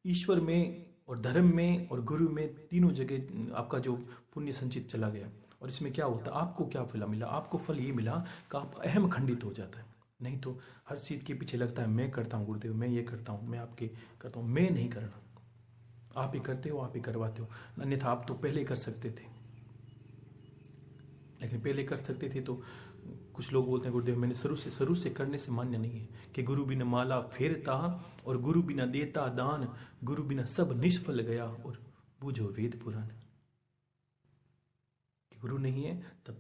ईश्वर में और धर्म में और गुरु में तीनों जगह आपका जो पुण्य संचित चला गया। और इसमें क्या होता है, आपको क्या फल मिला? आपको फल ये मिला कि आप अहम खंडित हो जाता है। नहीं तो हर चीज़ के पीछे लगता है मैं करता हूँ गुरुदेव, मैं ये करता हूँ, मैं आपके करता हूँ। मैं नहीं करना, आप ही करते हो, आप ही करवाते हो। अन्यथा आप तो पहले कर सकते थे, लेकिन पहले कर सकते थे तो कुछ लोग बोलते हैं गुरुदेव मैंने शुरू से करने से मान्य नहीं है कि गुरु बिना माला फेरता और गुरु बिना देता दान, गुरु बिना सब निष्फल गया और बूझो वेद पुराण। कि गुरु नहीं है तब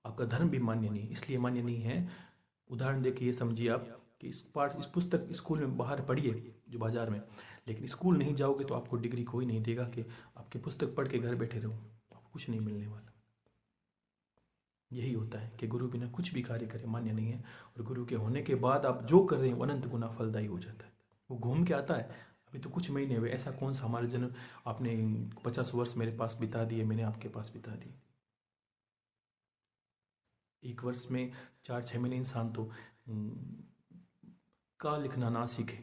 आपका धर्म भी मान्य नहीं, इसलिए मान्य नहीं है। उदाहरण देके ये समझिए आप कि इस पुस्तक स्कूल में बाहर पढ़िए जो बाजार में, लेकिन स्कूल नहीं जाओगे तो आपको डिग्री कोई नहीं देगा कि आपकी पुस्तक पढ़ के घर बैठे रहो, आपको कुछ नहीं मिलने वाला। यही होता है कि गुरु बिना कुछ भी कार्य करे मान्य नहीं है, और गुरु के होने के बाद आप जो कर रहे हैं वो अनंत गुना फलदायी हो जाता है। वो घूम के आता है। अभी तो कुछ महीने हुए, ऐसा कौन सा हमारे जन्म आपने 50 वर्ष मेरे पास बिता दिए, मैंने आपके पास बिता दिए। एक वर्ष में 4-6 महीने इंसान तो का लिखना ना सीखे।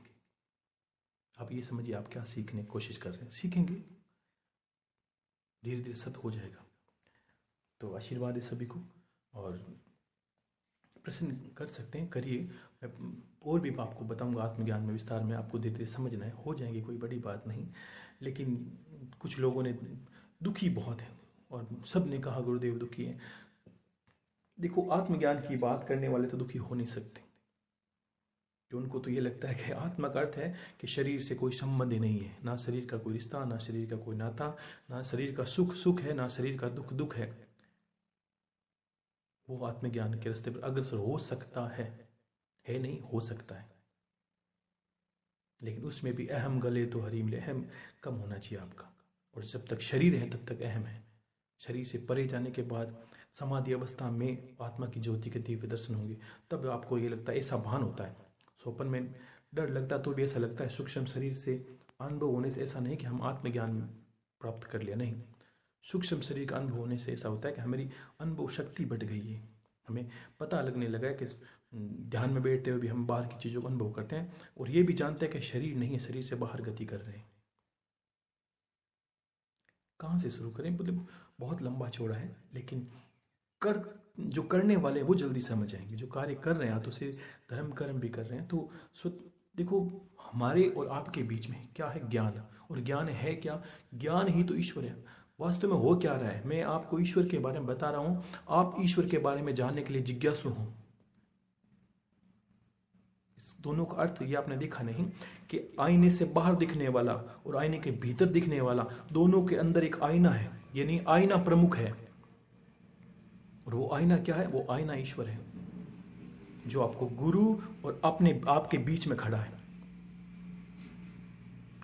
आप ये समझिए आप क्या सीखने की कोशिश कर रहे हैं, सीखेंगे धीरे धीरे सब हो जाएगा। तो आशीर्वाद है सभी को, और प्रश्न कर सकते हैं, करिए। और भी आपको बताऊंगा आत्मज्ञान में विस्तार में, आपको धीरे धीरे समझना है, हो जाएंगे, कोई बड़ी बात नहीं। लेकिन कुछ लोगों ने दुखी बहुत है और सब ने कहा गुरुदेव दुखी है। देखो आत्मज्ञान की बात करने वाले तो दुखी हो नहीं सकते, कि उनको तो ये लगता है कि आत्मा का अर्थ है कि शरीर से कोई संबंध ही नहीं है, ना शरीर का कोई रिश्ता, ना शरीर का कोई नाता, ना शरीर का सुख सुख है, ना शरीर का दुख दुख है। वो आत्मज्ञान के रास्ते पर अग्रसर हो सकता है नहीं, हो सकता है, लेकिन उसमें भी अहम गले तो हरी मिले, अहम कम होना चाहिए आपका। और जब तक शरीर है तब तक अहम है। शरीर से परे जाने के बाद समाधि अवस्था में आत्मा की ज्योति के दिव्य दर्शन होंगे, तब आपको ये लगता है, ऐसा भान होता है। स्वप्न में डर लगता तो भी ऐसा लगता है, सूक्ष्म शरीर से अनुभव होने से ऐसा नहीं कि हम आत्मज्ञान प्राप्त कर लिया, नहीं। सूक्ष्म शरीर का अनुभव होने से ऐसा होता है कि हमारी अनुभव शक्ति बढ़ गई है। हमें पता लगने लगा है कि ध्यान में बैठते हुए भी हम बाहर की चीज़ों को अनुभव करते हैं, और ये भी जानते हैं कि शरीर नहीं है, शरीर से बाहर गति कर रहे हैं। कहाँ से शुरू करें, मतलब बहुत लंबा चौड़ा है, लेकिन जो करने वाले वो जल्दी समझ आएंगे। जो कार्य कर रहे हैं तो से धर्म कर्म भी कर रहे हैं, तो देखो हमारे और आपके बीच में क्या है, ज्ञान। और ज्ञान है क्या? ज्ञान ही तो ईश्वर है। वास्तव में हो क्या रहा है, मैं आपको ईश्वर के बारे में बता रहा हूं, आप ईश्वर के बारे में जानने के लिए जिज्ञासु हो। इस दोनों का अर्थ ये आपने देखा नहीं कि आईने से बाहर दिखने वाला और आईने के भीतर दिखने वाला, दोनों के अंदर एक आईना है, यानी आईना प्रमुख है। और वो आईना क्या है? वो आईना ईश्वर है, जो आपको गुरु और अपने आपके बीच में खड़ा है।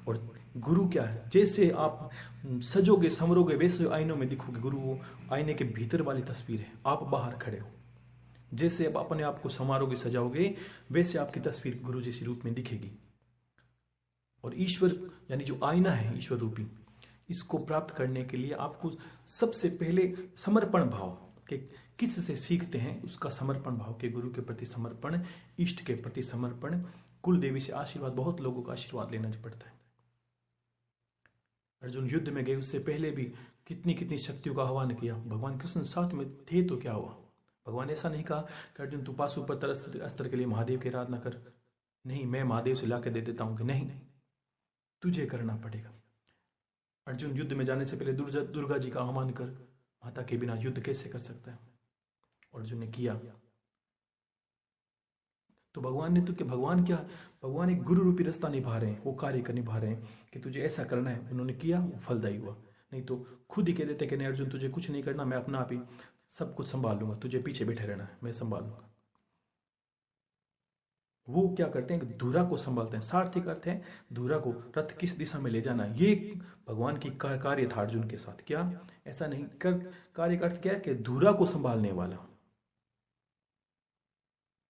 और गुरु क्या है? जैसे आप सजोगे संवरोगे वैसे आईनों में दिखोगे। गुरु वो आईने के भीतर वाली तस्वीर है, आप बाहर खड़े हो। जैसे आप अपने आप को संवारोगे सजाओगे वैसे आपकी तस्वीर गुरु जैसी रूप में दिखेगी। और ईश्वर यानी जो आईना है ईश्वर रूपी, इसको प्राप्त करने के लिए आपको सबसे पहले समर्पण भाव कि किस से सीखते हैं उसका समर्पण भाव, के गुरु के प्रति समर्पण, इष्ट के प्रति समर्पण, कुल देवी से आशीर्वाद। बहुत लोगों का आशीर्वाद लेना पड़ता है। अर्जुन युद्ध में गए उससे पहले भी कितनी कितनी शक्तियों का आह्वान किया। भगवान कृष्ण साथ में थे तो क्या हुआ, भगवान ने ऐसा नहीं कहा कि अर्जुन तू पाशुपत्र अस्त्र के लिए महादेव की आराधना कर, नहीं मैं महादेव से ला के दे देता हूं, कि नहीं तुझे करना पड़ेगा। अर्जुन युद्ध में जाने से पहले दुर्गा जी का आह्वान कर, माता के बिना युद्ध कैसे कर सकता है? अर्जुन ने किया। तो भगवान ने, तो क्या भगवान, क्या भगवान एक गुरु रूपी रास्ता निभा रहे हैं, वो कार्य कर निभा रहे हैं कि तुझे ऐसा करना है। उन्होंने किया, वो फलदायी हुआ। नहीं तो खुद ही कह देते कि नहीं अर्जुन तुझे कुछ नहीं करना, मैं अपना आप ही सब कुछ संभाल लूंगा, तुझे पीछे बैठे रहना है, मैं संभाल लूंगा। वो क्या करते हैं कि धुरा को संभालते हैं। सारथी करते हैं धुरा को, रथ किस दिशा में ले जाना है, ये भगवान की कार्य था अर्जुन के साथ। क्या ऐसा नहीं कर, कार्य का अर्थ क्या है कि धुरा को संभालने वाला।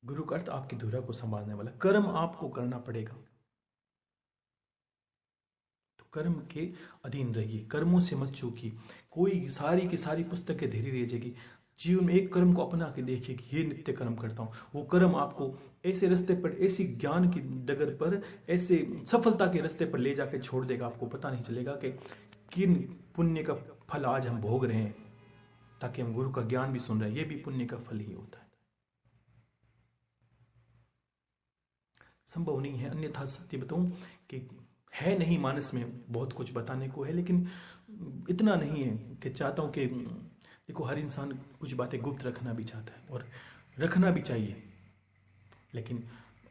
गुरु का अर्थ आपकी धुरा को संभालने वाला। कर्म आपको करना पड़ेगा, तो कर्म के अधीन रहिए, कर्मों से मत चूकिए। कोई सारी की सारी पुस्तकें धीरे रह जाएगी, जीवन में एक कर्म को अपना के देखिए कि ये नित्य कर्म करता हूं। वो कर्म आपको ऐसे रास्ते पर, ऐसी ज्ञान की डगर पर, ऐसे सफलता के रास्ते पर ले जाके छोड़ देगा, आपको पता नहीं चलेगा कि किन पुण्य का फल आज हम भोग रहे हैं। ताकि हम गुरु का ज्ञान भी सुन रहे हैं, ये भी पुण्य का फल ही होता है। संभव नहीं है, अन्यथा सत्य बताऊं कि है नहीं, मानस में बहुत कुछ बताने को है, लेकिन इतना नहीं है कि चाहता हूं कि देखो हर इंसान कुछ बातें गुप्त रखना भी चाहता है और रखना भी चाहिए, लेकिन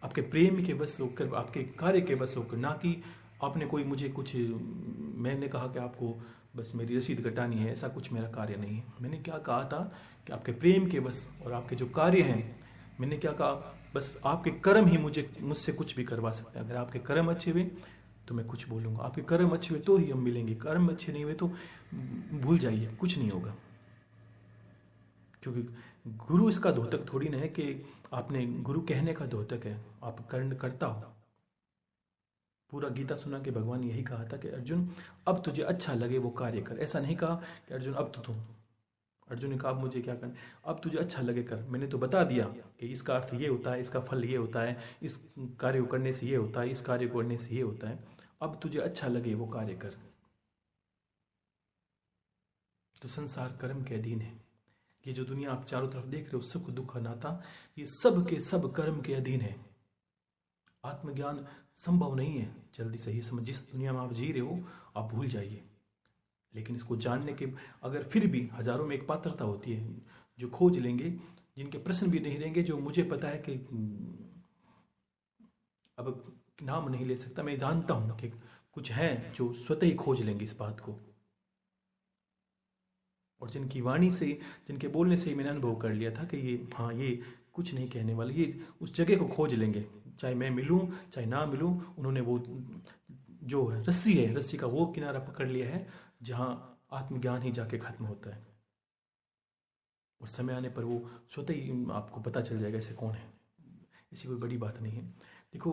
आपके प्रेम के बस होकर, आपके कार्य के बस होकर, ना कि आपने कोई मुझे कुछ, मैंने कहा कि आपको बस मेरी रसीद कटानी है, ऐसा कुछ मेरा कार्य नहीं है। मैंने क्या कहा था कि आपके प्रेम के बस और आपके जो कार्य हैं, मैंने क्या कहा, बस आपके कर्म ही मुझसे कुछ भी करवा सकते हैं। अगर आपके कर्म अच्छे हुए तो मैं कुछ बोलूंगा, आपके कर्म अच्छे हुए तो ही हम मिलेंगे, कर्म अच्छे नहीं हुए तो भूल जाइए, कुछ नहीं होगा। क्योंकि गुरु इसका द्योतक थोड़ी ना है कि आपने, गुरु कहने का द्योतक है, आप कर्ण करता हो। पूरा गीता सुना के भगवान यही कहा था कि अर्जुन अब तुझे अच्छा लगे वो कार्य कर। ऐसा नहीं कहा कि अर्जुन अब तो तुम, अर्जुन ने कहा अब मुझे क्या करना, अब तुझे अच्छा लगे कर। मैंने तो बता दिया कि इसका अर्थ ये होता है, इसका फल ये होता है, इस कार्य को करने से ये होता है, इस कार्य को करने से ये होता है, अब तुझे अच्छा लगे वो कार्य कर। तो संसार कर्म के अधीन है। ये जो दुनिया आप चारों तरफ देख रहे हो, सुख दुख अनाता, ये सब के सब कर्म के अधीन है। आत्मज्ञान संभव नहीं है जल्दी से। ये समझ, जिस दुनिया में आप जी रहे हो आप भूल जाइए, लेकिन इसको जानने के, अगर फिर भी हजारों में एक पात्रता होती है जो खोज लेंगे, जिनके प्रश्न भी नहीं रहेंगे, जो मुझे पता है कि अब नाम नहीं ले सकता, मैं जानता हूं कि कुछ हैं जो स्वतः ही खोज लेंगे इस बात को, और जिनकी वाणी से, जिनके बोलने से मैंने अनुभव कर लिया था कि ये, हाँ ये कुछ नहीं कहने वाले, ये उस जगह को खोज लेंगे, चाहे मैं मिलूं चाहे ना मिलूं। उन्होंने वो जो रस्सी है, रस्सी का वो किनारा पकड़ लिया है जहां आत्मज्ञान ही जाके खत्म होता है, और समय आने पर वो स्वतः ही आपको पता चल जाएगा ऐसे कौन है। ऐसी कोई बड़ी बात नहीं है। देखो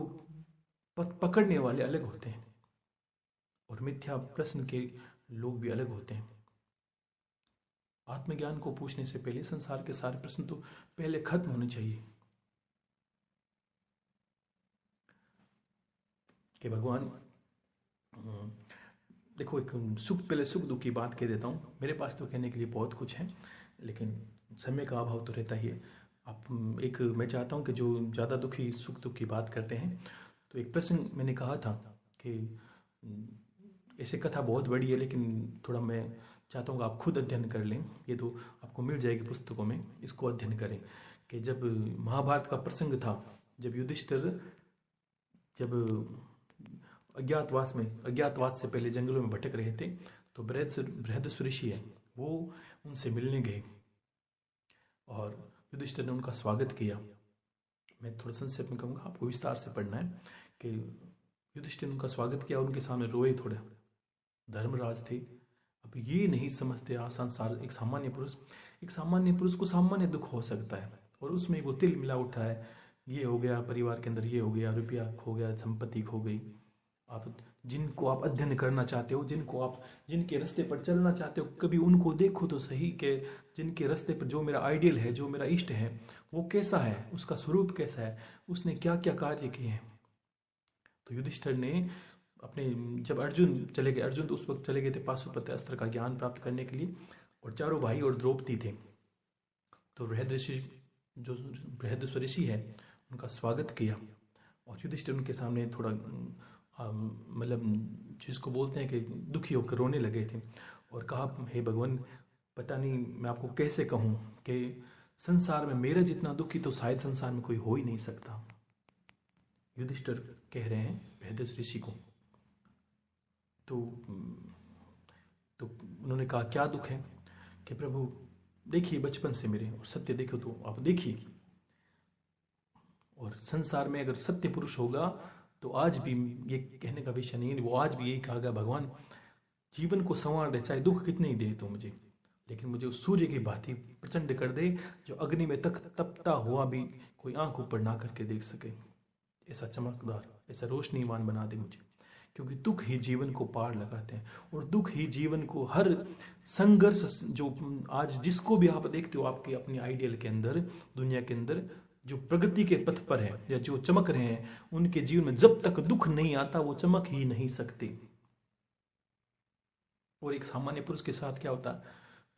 पकड़ने वाले अलग होते हैं और मिथ्या प्रश्न के लोग भी अलग होते हैं। आत्मज्ञान को पूछने से पहले संसार के सारे प्रश्न तो पहले खत्म होने चाहिए कि भगवान, देखो एक पहले सुख दुख की बात कह देता हूँ। मेरे पास तो कहने के लिए बहुत कुछ है, लेकिन समय का अभाव तो रहता ही है। आप एक, मैं चाहता हूँ कि जो ज़्यादा दुखी सुख दुख की बात करते हैं, तो एक प्रश्न मैंने कहा था कि ऐसे कथा बहुत बड़ी है, लेकिन थोड़ा मैं चाहता हूँ कि आप खुद अध्ययन कर लें। ये तो आपको मिल जाएगी पुस्तकों में, इसको अध्ययन करें कि जब महाभारत का प्रसंग था, जब युधिष्ठिर जब अज्ञातवास से पहले जंगलों में भटक रहे थे, तो बृहदसुर ऋषि है वो उनसे मिलने गए और युधिष्ठिर ने उनका स्वागत किया। मैं थोड़ा संक्षेप में कहूँगा, आपको विस्तार से पढ़ना है कि युधिष्ठिर ने उनका स्वागत किया, उनके सामने रोए थोड़े। धर्मराज थे। अब ये नहीं समझते संसार, एक सामान्य पुरुष को सामान्य दुख हो सकता है और उसमें वो तिल मिला उठा है, ये हो गया परिवार के अंदर, ये हो गया, रुपया खो गया, संपत्ति खो गई। आप जिनको आप अध्ययन करना चाहते हो, जिनके रास्ते पर चलना चाहते हो, कभी उनको देखो तो सही कि जिनके रास्ते पर जो मेरा आइडियल है, जो मेरा इष्ट है, वो कैसा है, उसका स्वरूप कैसा है, उसने क्या क्या कार्य किए हैं। तो युधिष्ठिर ने अपने, जब अर्जुन चले गए, अर्जुन तो उस वक्त चले गए थे पाशुपत्र अस्त्र का ज्ञान प्राप्त करने के लिए, और चारों भाई और द्रौपदी थे, तो बृहदस्व ऋषि है उनका स्वागत किया और युधिष्ठिर उनके सामने थोड़ा मतलब जिसको बोलते हैं कि दुखी होकर रोने लगे थे और कहा, हे भगवान, पता नहीं मैं आपको कैसे कहूँ कि संसार में मेरा जितना दुखी तो शायद संसार में कोई हो ही नहीं सकता। युधिष्ठिर कह रहे हैं बृहदस्व ऋषि को। तो उन्होंने कहा, क्या दुख है? कि प्रभु देखिए बचपन से मेरे, और सत्य देखो तो आप देखिए, और संसार में अगर सत्य पुरुष होगा तो आज भी ये कहने का विषय नहीं है, वो आज भी यही कहा, भगवान जीवन को संवार दे, चाहे दुख कितने ही दे तो मुझे, लेकिन मुझे उस सूर्य की भांति प्रचंड कर दे जो अग्नि में तपता हुआ भी कोई आंख ऊपर ना करके देख सके, ऐसा चमकदार, ऐसा रोशनीवान बना दे मुझे, क्योंकि दुख ही जीवन को पार लगाते हैं और दुख ही जीवन को हर संघर्ष जो आज जिसको भी आप देखते हो आपके अपनी आइडियल के अंदर, दुनिया के अंदर जो प्रगति के पथ पर है या जो चमक रहे हैं, उनके जीवन में जब तक दुख नहीं आता वो चमक ही नहीं सकते। और एक सामान्य पुरुष के साथ क्या होता है,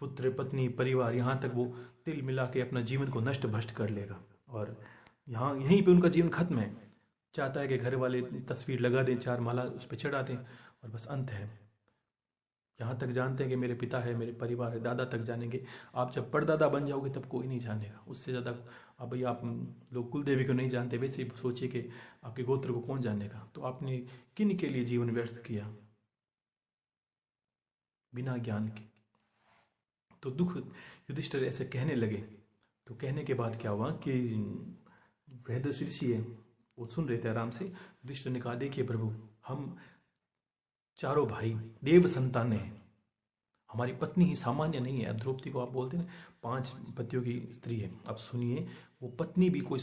पुत्र पत्नी परिवार, यहाँ तक वो तिल मिला के अपना जीवन को नष्ट भ्रष्ट कर लेगा और यहीं पे उनका जीवन खत्म है। चाहता है कि घर वाले तस्वीर लगा दें, 4 माला उस पर चढ़ा दें और बस अंत है। यहाँ तक जानते हैं कि मेरे पिता है, मेरे परिवार है, दादा तक जानेंगे। आप जब परदादा बन जाओगे तब कोई नहीं जानेगा, उससे ज़्यादा अब भैया आप लोग कुल देवी को नहीं जानते, वैसे ही सोचिए कि आपके गोत्र को कौन जानेगा। तो आपने किन के लिए जीवन व्यर्थ किया बिना ज्ञान के। तो दुख युधिष्ठिर ऐसे कहने लगे। तो कहने के बाद क्या हुआ कि बृहदस्व ऋषि है वो सुन रहे थे आराम से। युधिष्ठिर ने कहा, देखिए प्रभु, हम चारों भाई देव संतान हैं, हमारी पत्नी ही सामान्य नहीं है। द्रौपदी को आप बोलते हैं 5 पतियों की स्त्री है। अब सुनिए, वो पत्नी भी कोई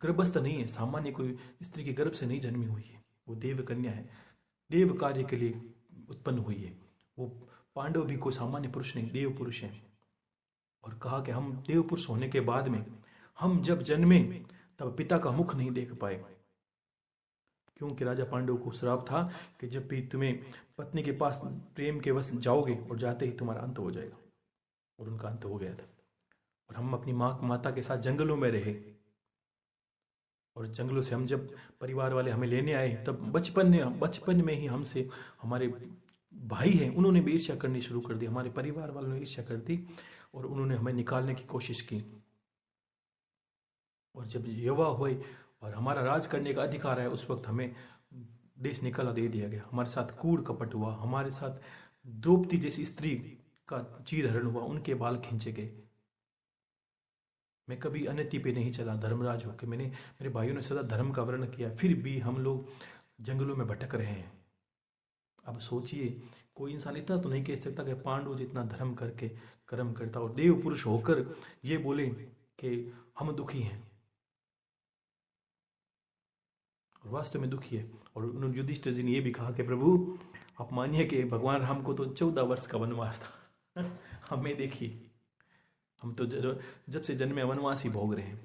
गर्भस्थ नहीं है, सामान्य कोई स्त्री के गर्भ से नहीं जन्मी हुई है, वो देव कन्या है, देव कार्य के लिए उत्पन्न हुई है। वो पांडव भी कोई सामान्य पुरुष नहीं, देव पुरुष है। और कहा कि हम देव पुरुष होने के बाद में हम जब जन्मे तब पिता का मुख नहीं देख पाए, क्योंकि राजा पांडव को श्राप था कि जब भी तुम्हें पत्नी के पास प्रेम के वश जाओगे और जाते ही तुम्हारा अंत हो जाएगा, और उनका अंत हो गया था। और हम अपनी माता के साथ जंगलों में रहे, और जंगलों से हम जब परिवार वाले हमें लेने आए तब बचपन में ही हमसे हमारे भाई हैं उन्होंने भी ईर्ष्या करनी शुरू कर दी, हमारे परिवार वालों ने ईर्ष्या कर दी और उन्होंने हमें निकालने की कोशिश की। और जब युवा हुए और हमारा राज करने का अधिकार है, उस वक्त हमें देश निकाला दे दिया गया। हमारे साथ कूड़ कपट हुआ, हमारे साथ द्रौपदी जैसी स्त्री का चीरहरण हुआ, उनके बाल खींचे गए। मैं कभी अनैति पे नहीं चला, धर्मराज होकर मैंने, मेरे भाइयों ने सदा धर्म का वर्ण किया, फिर भी हम लोग जंगलों में भटक रहे हैं। अब सोचिए, कोई इंसान इतना तो नहीं कह सकता कि पांडव जितना धर्म करके कर्म करता और देव पुरुष होकर ये बोले कि हम दुखी हैं, और वास्तव में दुखी है। और उन्होंने युधिष्ठिर जी ने यह भी कहा कि प्रभु आप मानिए कि भगवान राम को तो 14 वर्ष का वनवास था हमें देखिए, हम तो जब से जन्मे वनवास ही भोग रहे हैं।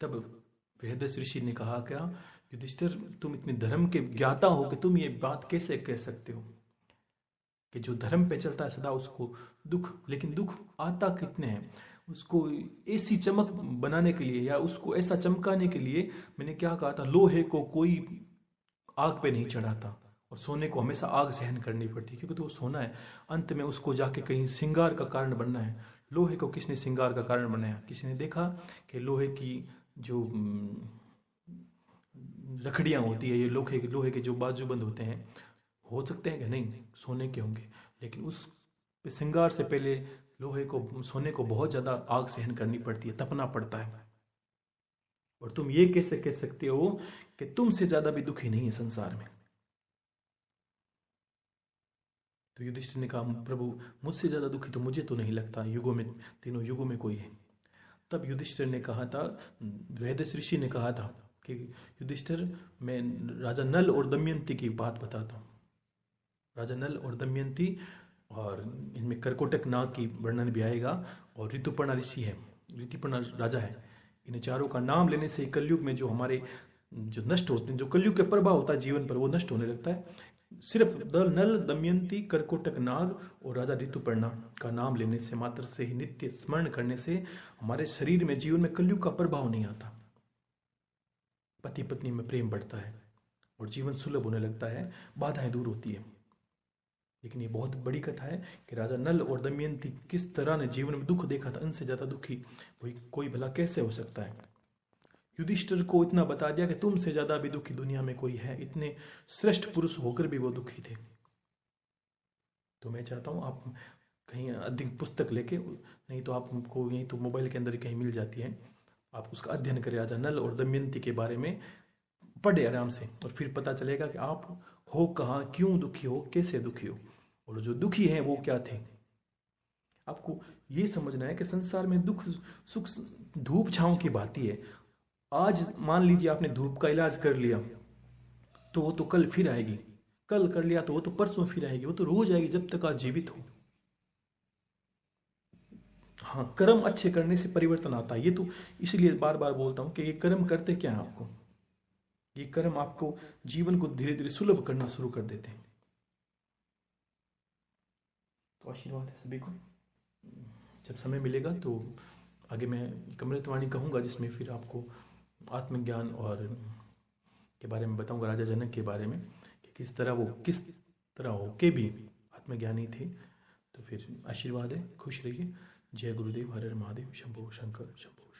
तब बृहदस्व ऋषि ने कहा, क्या युधिष्ठिर, तुम इतने धर्म के ज्ञाता हो कि तुम ये बात कैसे कह सकते हो कि जो धर्म पे चलता है सदा उसको दुख, लेकिन दुख आता कितने हैं, उसको ऐसी चमक बनाने के लिए या उसको ऐसा चमकाने के लिए। मैंने क्या कहा था, लोहे को कोई आग पे नहीं चढ़ाता और सोने को हमेशा आग सहन करनी पड़ती है, क्योंकि तो वो सोना है, अंत में उसको जाके कहीं श्रृंगार का कारण बनना है। लोहे को किसने श्रृंगार का कारण बनाया? किसी ने देखा कि लोहे की जो लकड़ियां होती है, ये लोहे के जो बाजूबंद होते हैं, हो सकते हैं कि नहीं सोने के होंगे, लेकिन उस श्रृंगार से पहले लोहे को, सोने को बहुत ज्यादा आग सहन करनी पड़ती है, तपना पड़ता है। और तुम ये कैसे कह सकते हो कि तुमसे ज्यादा भी दुखी नहीं है संसार में? तो युधिष्ठिर ने कहा, प्रभु मुझसे ज्यादा दुखी तो मुझे तो नहीं लगता, युगों में, तीनों युगों में कोई है। तब युधिष्ठिर ने कहा था, बृहदस्व ऋषि ने कहा था कि युधिष्ठिर, मैं राजा नल और दमयंती की बात बताता हूँ। राजा नल और दमयंती, और इनमें कर्कोटक नाग की वर्णन भी आएगा, और ऋतुपर्णा ऋषि है, ऋतुपर्णा राजा है। इन चारों का नाम लेने से कलयुग में जो हमारे जो नष्ट होते हैं, जो कलयुग के प्रभाव होता है जीवन पर, वो नष्ट होने लगता है। सिर्फ नल, दमयंती, करकोटक नाग और राजा ऋतुपर्णा का नाम लेने से मात्र से ही, नित्य स्मरण करने से हमारे शरीर में, जीवन में कलयुग का प्रभाव नहीं आता। पति पत्नी में प्रेम बढ़ता है और जीवन सुलभ होने लगता है, बाधाएं दूर होती है। लेकिन ये बहुत बड़ी कथा है कि राजा नल और दमयंती किस तरह ने जीवन में दुख देखा था, उनसे ज्यादा दुखी कोई भला कैसे हो सकता है। युधिष्ठिर को इतना बता दिया कि तुमसे ज्यादा भी दुखी दुनिया में कोई है, इतने श्रेष्ठ पुरुष होकर भी वो दुखी थे। तो मैं चाहता हूं आप कहीं अधिक पुस्तक लेके, नहीं तो आपको यहीं तो मोबाइल के अंदर कहीं मिल जाती है, आप उसका अध्ययन करें, राजा नल और दमयंती के बारे में पढ़े आराम से, और फिर पता चलेगा कि आप हो कहाँ, क्यों दुखी हो, कैसे दुखी हो, और जो दुखी हैं वो क्या थे। आपको ये समझना है कि संसार में दुख सुख धूप छांव की भांति है। आज मान लीजिए आपने धूप का इलाज कर लिया तो वो तो कल फिर आएगी, कल कर लिया तो वो तो परसों फिर आएगी, वो तो रोज आएगी जब तक आप जीवित हो। हाँ, कर्म अच्छे करने से परिवर्तन आता है, ये तो इसलिए बार बार बोलता हूं कि ये कर्म करते क्या है आपको, ये कर्म आपको जीवन को धीरे धीरे सुलभ करना शुरू कर देते हैं। तो आशीर्वाद है सभी को, जब समय मिलेगा तो आगे मैं एक अमृतवाणी कहूंगा जिसमें फिर आपको आत्मज्ञान और के बारे में बताऊंगा, राजा जनक के बारे में कि किस तरह हो के भी आत्मज्ञानी थे। तो फिर आशीर्वाद है, खुश रहिए। जय गुरुदेव, हर हर महादेव, शंभो शंकर शंभो।